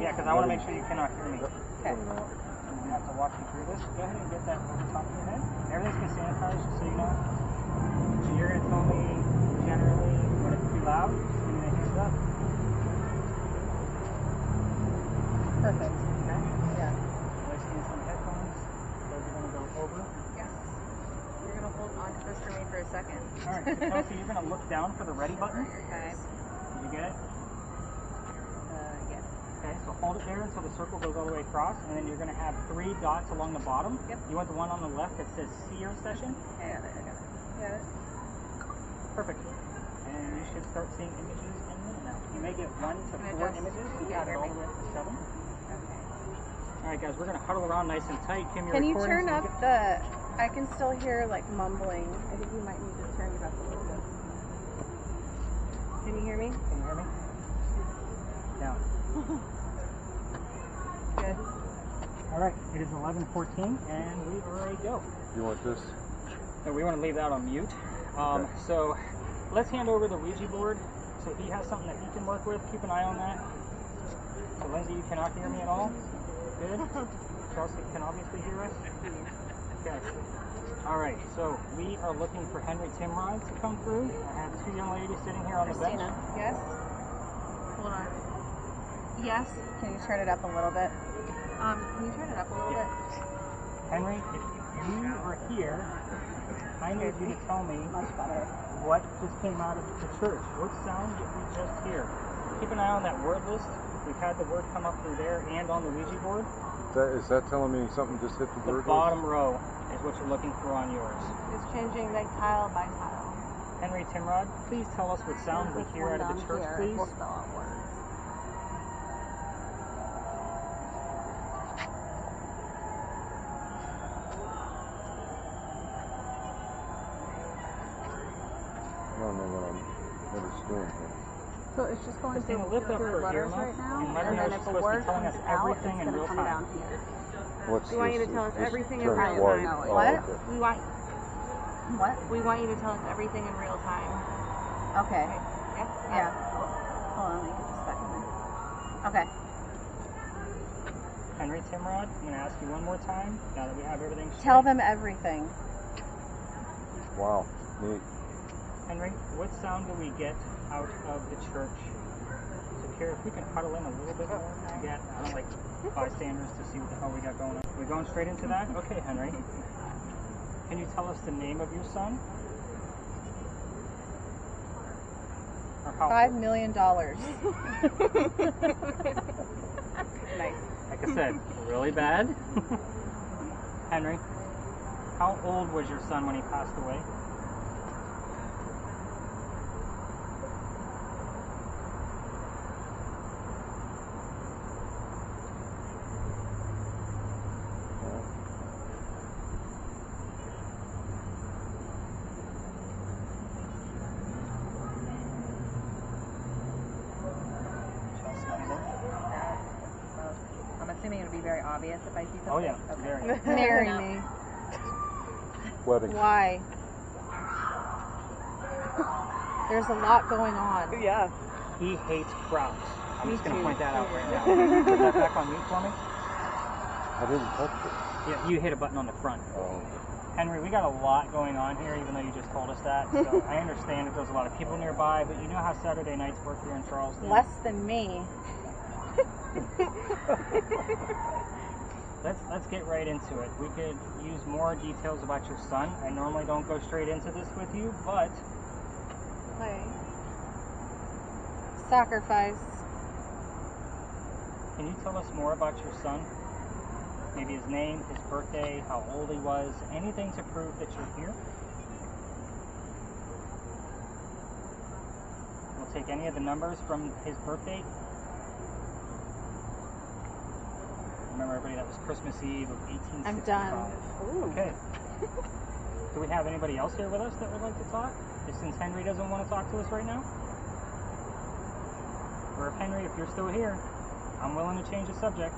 S3: Yeah, because I want to make sure you cannot hear me.
S1: Okay.
S3: I'm going to have to walk you through this. Go ahead and get that over top of your head. Everything's been sanitized, just so you know. So you're going to tell me generally when it's too loud. Just give me the hands up.
S1: Perfect.
S3: Okay.
S1: Yeah.
S3: Noise canceling headphones. Those are going to go over.
S1: Yes. You're going to hold on to this for me for a second.
S3: All right. So Kelsey, you're going to look down for the ready button.
S1: Okay.
S3: Did you get it?
S1: Yes.
S3: Okay, so hold it there until the circle goes all the way across, and then you're going to have 3 dots along the bottom.
S1: Yep.
S3: You want the one on the left that says see your session?
S1: Okay, I got it.
S2: Got it.
S3: Perfect. And you should start seeing images in a minute now. You may get 1 to 4 images. You got it all the way up to 7.
S1: Okay.
S3: All right, guys, we're going to huddle around nice and tight. Kim, you're
S1: Can you
S3: recording,
S1: turn
S3: so
S1: up the... I can still hear, like, mumbling. I think you might need to turn it up a little bit.
S2: Can you hear me?
S3: Can you hear me? Down.
S2: Good.
S3: All right, it is 11:14, and we are ready to go.
S6: You want this?
S3: No, we want to leave that on mute. So let's hand over the Ouija board. So he has something that he can work with. Keep an eye on that. So Lindsay, you cannot hear me at all? Good. Chelsea can obviously hear us? Okay. All right, so we are looking for Henry Timrod to come through. I have 2 young ladies sitting here on the bench.
S1: Christina, yes? Hold on. Yes? Can you turn it up a little bit? Can you turn it up a little bit?
S3: Henry, if you are here, I need you to tell me
S1: Much better.
S3: what just came out of the church. What sound did we just hear? Keep an eye on that word list. We've had the word come up through there and on the Ouija board.
S6: Is that telling me something just hit the
S3: The
S6: word
S3: bottom row is what you're looking for on yours.
S2: It's changing like tile by tile.
S3: Henry Timrod, please tell us what sound we hear out of the church, please.
S5: We'll spell out words.
S6: I don't know what it's doing here.
S5: So it's just going
S3: Christina,
S5: through
S3: lift up her
S5: letters
S3: earmuff
S5: right now,
S3: and let her
S5: and
S3: know
S5: then
S3: she's
S5: if a
S3: supposed to
S5: word
S3: be telling
S5: comes
S3: us
S5: out,
S3: everything
S5: it's
S3: in
S5: going
S3: real
S5: to come
S3: time.
S5: down here.
S6: What's
S2: We want you to
S6: this?
S2: tell us
S6: This
S2: everything in
S6: turns
S2: real
S6: white.
S2: time.
S6: Oh,
S1: What?
S6: okay.
S2: We want
S1: What?
S2: you to tell us everything in real time.
S1: Okay.
S2: Yeah.
S1: Yeah. Hold on, let me get this back in there. Okay.
S3: Henry Timrod, I'm going to ask you one more time, now that we have everything straight.
S1: Tell them everything.
S6: Wow, neat.
S3: Henry, what sound do we get out of the church? So here, if we can huddle in a little bit more, again, I don't like bystanders to see what the hell we got going on. We're going straight into that? Okay, Henry. Can you tell us the name of your son? Or how
S1: $5 million. Nice.
S3: Like I said, really bad. Henry, how old was your son when he passed away?
S4: I'm assuming it'll be very obvious if I see something.
S3: Oh yeah,
S4: Okay.
S3: very.
S5: Marry
S4: No.
S5: me.
S6: Wedding.
S5: Why? There's a lot going on.
S1: Yeah.
S3: He hates crowds. I'm
S1: Me
S3: just going to
S1: too.
S3: point that out right now. Put that back on mute for me.
S6: I didn't touch it.
S3: Yeah, you hit a button on the front.
S6: Oh.
S3: Henry, we got a lot going on here, even though you just told us that. So I understand if there's a lot of people nearby, but you know how Saturday nights work here in Charleston.
S5: Less than me.
S3: Let's get right into it. We could use more details about your son. I normally don't go straight into this with you, but
S5: Play. Sacrifice.
S3: can you tell us more about your son? Maybe his name, his birthday, how old he was, anything to prove that you're here? We'll take any of the numbers from his birth date. Remember, everybody, that was Christmas Eve of 1865.
S5: I'm done.
S3: Okay. Do we have anybody else here with us that would like to talk? Since Henry doesn't want to talk to us right now? Or if Henry, if you're still here, I'm willing to change the subject.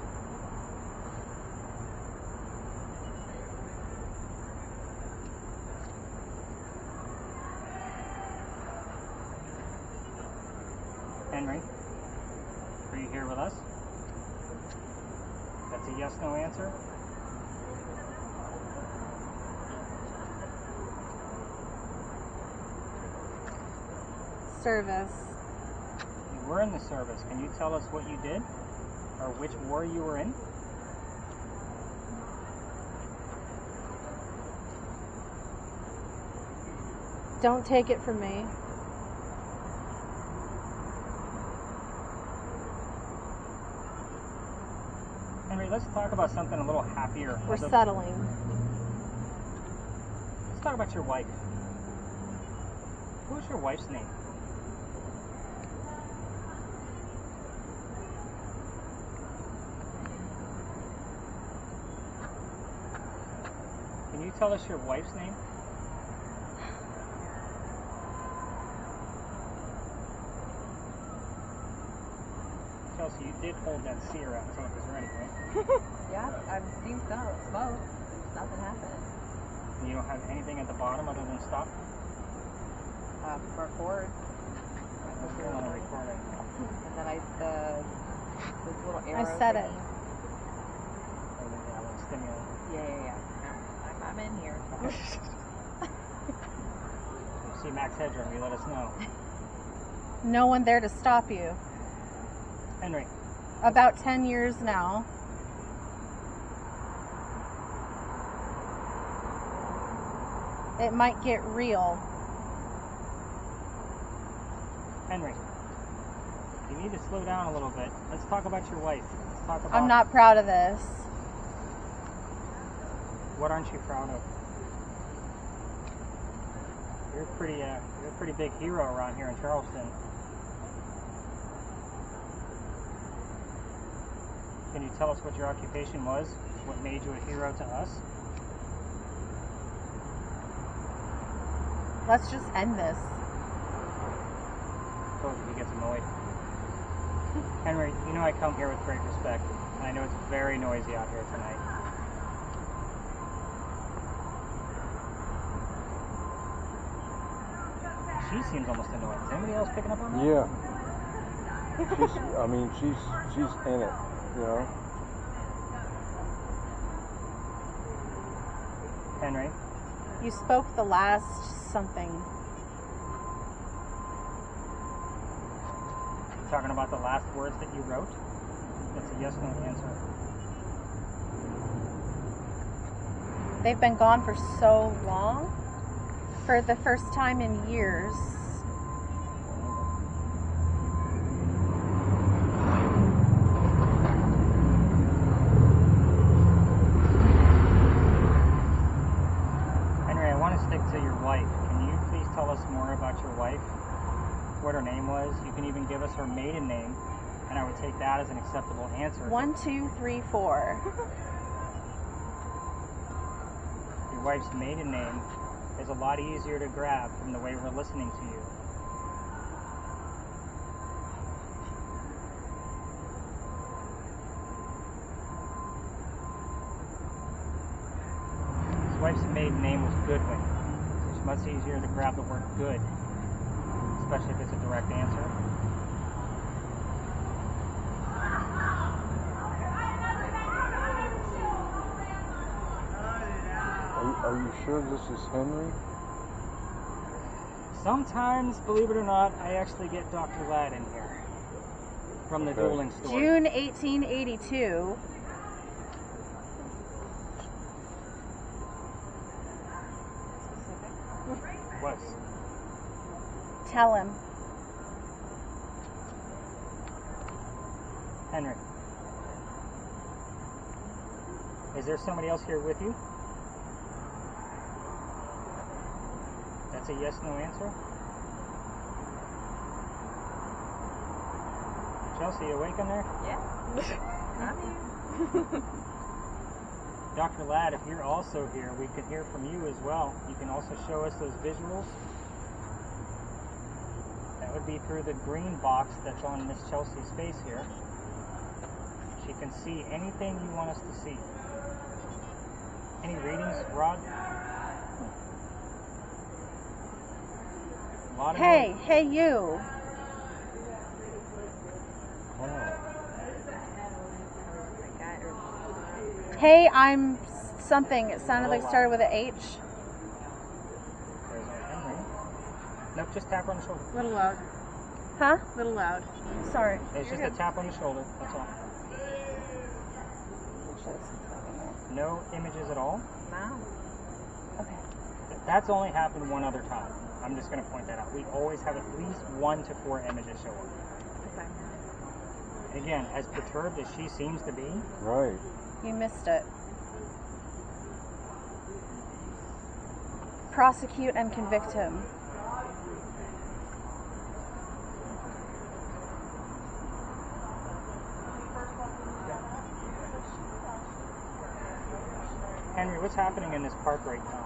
S3: Henry, are you here with us? That's a yes/no answer.
S5: Service.
S3: You were in the service. Can you tell us what you did? Or which war you were in?
S5: Don't take it from me.
S3: Henry, let's talk about something a little happier.
S5: We're settling.
S3: Let's talk about your wife. Who's your wife's name? Can you tell us your wife's name? Chelsea, you did hold that sear out until it was ready, right?
S4: Yeah, I've seen smoke. Nothing happened.
S3: And you don't have anything at the bottom other than stop?
S4: Record.
S3: Let's go on a recording.
S4: And then this little arrow.
S5: I said it.
S4: thingy.
S3: Oh, yeah, like stimulant.
S4: Yeah. I'm in here.
S3: You see Max Headroom, you let us know.
S5: No one there to stop you.
S3: Henry,
S5: About 10 years now. It might get real.
S3: Henry, you need to slow down a little bit. Let's talk about your wife. Let's talk about
S5: I'm not proud of this.
S3: what aren't you proud of? You're a pretty big hero around here in Charleston. Can you tell us what your occupation was? What made you a hero to us?
S5: Let's just end this.
S3: Told you he gets annoyed. Henry, you know I come here with great respect, and I know it's very noisy out here tonight. She seems almost annoyed. Is anybody else picking up on that?
S6: Yeah. She's in it, you know.
S3: Henry,
S5: You spoke the last something.
S3: you talking about the last words that you wrote? That's a yes/no answer.
S5: They've been gone for so long. For the first time in years.
S3: stick to your wife. Can you please tell us more about your wife? What her name was? You can even give us her maiden name, and I would take that as an acceptable answer.
S5: 1, 2, 3, 4.
S3: Your wife's maiden name is a lot easier to grab from the way we're listening to you. His wife's maiden name was Goodwin. So it's much easier to grab the word good, especially if it's a direct answer.
S6: Are you sure this is Henry?
S3: Sometimes, believe it or not, I actually get Dr. Ladd in here from the
S6: Okay.
S3: dueling story.
S5: June 1882.
S3: Was.
S5: Tell him.
S3: Henry. Is there somebody else here with you? That's a yes/no answer. Chelsea, you awake in there?
S4: Yeah. I'm here.
S3: Dr. Ladd, if you're also here, we could hear from you as well. You can also show us those visuals. That would be through the green box that's on Miss Chelsea's face here. She can see anything you want us to see. Any readings, Rod? A lot of
S5: Hey,
S3: noise.
S5: hey you. Hey, I'm something. It sounded like it started with an H.
S3: There's our Henry. Nope, just tap her on the shoulder.
S2: Little loud.
S5: Huh?
S2: Little loud.
S5: Sorry.
S3: It's just a tap on the shoulder, that's all. No images at all.
S4: No.
S5: Okay.
S3: That's only happened one other time. I'm just going to point that out. We always have at least 1 to 4 images show up.
S4: Okay.
S3: And again, as perturbed as she seems to be,
S6: Right.
S5: You missed it. Prosecute and convict him.
S3: Henry, what's happening in this park right now?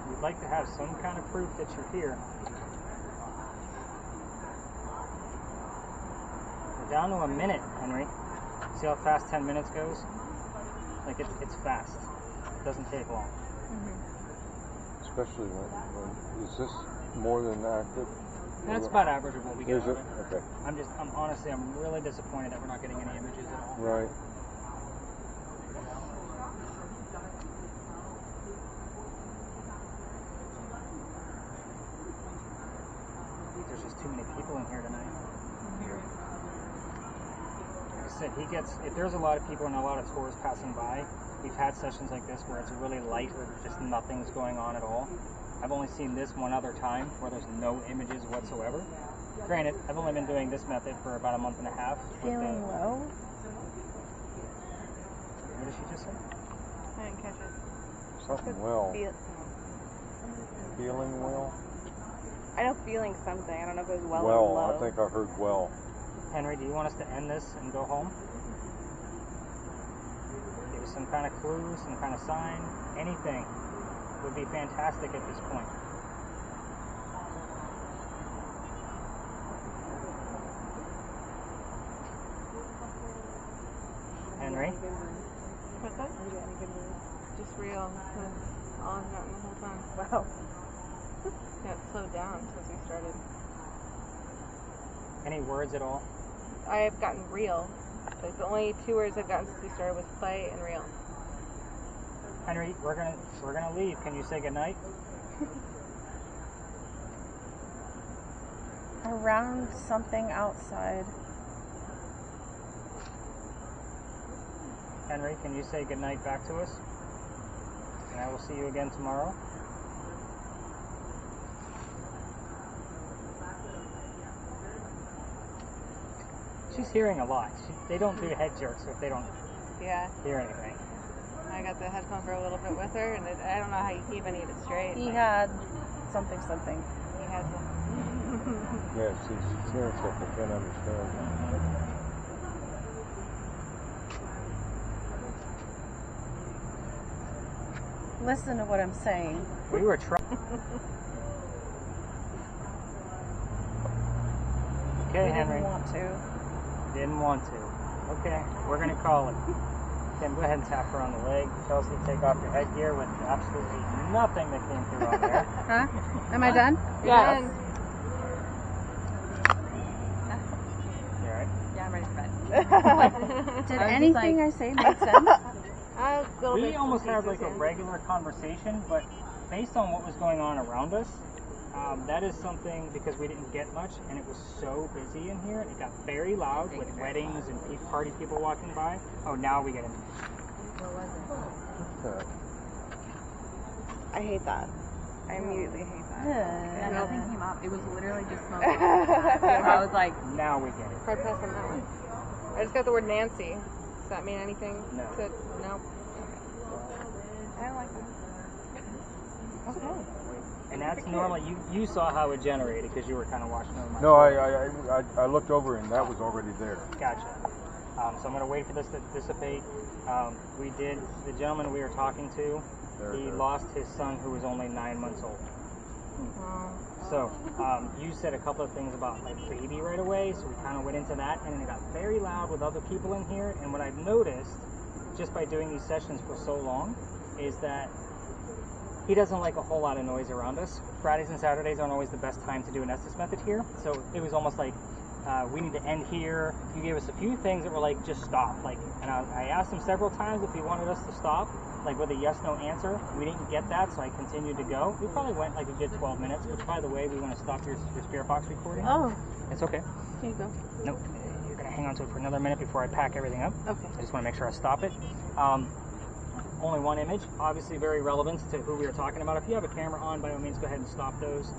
S3: We'd like to have some kind of proof that you're here. We're down to a minute, Henry. See how fast 10 minutes goes? Like it's fast. It doesn't take long.
S6: Especially when is this more than active?
S3: That's about average of what we get
S6: Is
S3: out of
S6: it?
S3: it.
S6: Okay.
S3: I'm honestly really disappointed that we're not getting any images at all.
S6: Right.
S3: There's just too many people in here tonight. Like I said, if there's a lot of people and a lot of tours passing by, we've had sessions like this where it's really light or just nothing's going on at all. I've only seen this one other time where there's no images whatsoever. Granted, I've only been doing this method for about a month and a half.
S5: Feeling low?
S3: What did she just say?
S2: I didn't catch it.
S6: Something well.
S2: Feel,
S6: Feeling well?
S2: I know feeling something. I don't know if it was well, or
S6: Well,
S2: low.
S6: I think I heard well.
S3: Henry, do you want us to end this and go home? Give us some kind of clue, some kind of sign, anything would be fantastic at this point. Henry?
S2: What's that? Just real. That's all I've gotten the whole time. Wow. Yeah, it slowed down since we started.
S3: Any words at all?
S2: I have gotten real. Like the only 2 words I've gotten since we started was play and real.
S3: Henry, we're gonna leave. Can you say goodnight?
S5: Around something outside.
S3: Henry, can you say goodnight back to us? And I will see you again tomorrow. She's hearing a lot. They don't do head jerks if they don't
S2: Yeah.
S3: hear anything.
S2: I got the headphone for a little bit with her, and I don't know how you keep any of it straight.
S5: He
S2: but
S5: had something.
S2: He had some.
S6: Yeah, she's hearing stuff I can't understand.
S5: Listen to what I'm saying.
S3: We were trying. Okay,
S5: We
S3: Henry.
S5: didn't want to.
S3: Didn't want to. Okay, we're gonna call it. Tim, go ahead and tap her on the leg. Chelsea, take off your headgear with absolutely nothing that came through on there.
S5: Huh? Am I done?
S2: Yes.
S3: You alright?
S4: Yeah, I'm ready for bed.
S5: Did
S4: I was just
S5: anything
S4: like-
S5: I say make sense?
S2: A little
S3: We
S2: bit
S3: almost had like a
S2: pieces, yeah.
S3: regular conversation, but based on what was going on around us, that is something because we didn't get much and it was so busy in here. It got very loud with weddings and party people walking by. Oh, now we get into
S2: I hate that. I immediately hate that.
S4: Yeah, nothing came up. It was literally just smoke. I was like,
S3: now we get it.
S2: Hard pass on that one. I just got the word Nancy. Does that mean anything?
S3: No.
S2: No. I don't like that. Okay.
S3: And that's normally you saw how it generated because you were kind of watching over my
S6: No,
S3: shoulder.
S6: I looked over and that was already there.
S3: Gotcha. So I'm going to wait for this to dissipate. The gentleman we were talking to, he lost his son who was only 9 months old. So you said a couple of things about like baby right away, so we kind of went into that, and then it got very loud with other people in here. And what I've noticed, just by doing these sessions for so long, is that he doesn't like a whole lot of noise around us. Fridays and Saturdays aren't always the best time to do an Estes method here, so it was almost like we need to end here. You gave us a few things that were like, just stop. Like, and I asked him several times if he wanted us to stop, like with a yes/no answer. We didn't get that, so I continued to go. We probably went like a good 12 minutes, which, by the way, we want to stop your spirit box recording.
S5: Oh,
S3: It's okay.
S5: here you go.
S3: Nope. You're going to hang on to it for another minute before I pack everything up.
S5: Okay.
S3: I just want to make sure I stop it. Only one image, obviously very relevant to who we are talking about. If you have a camera on, by all means, go ahead and stop those.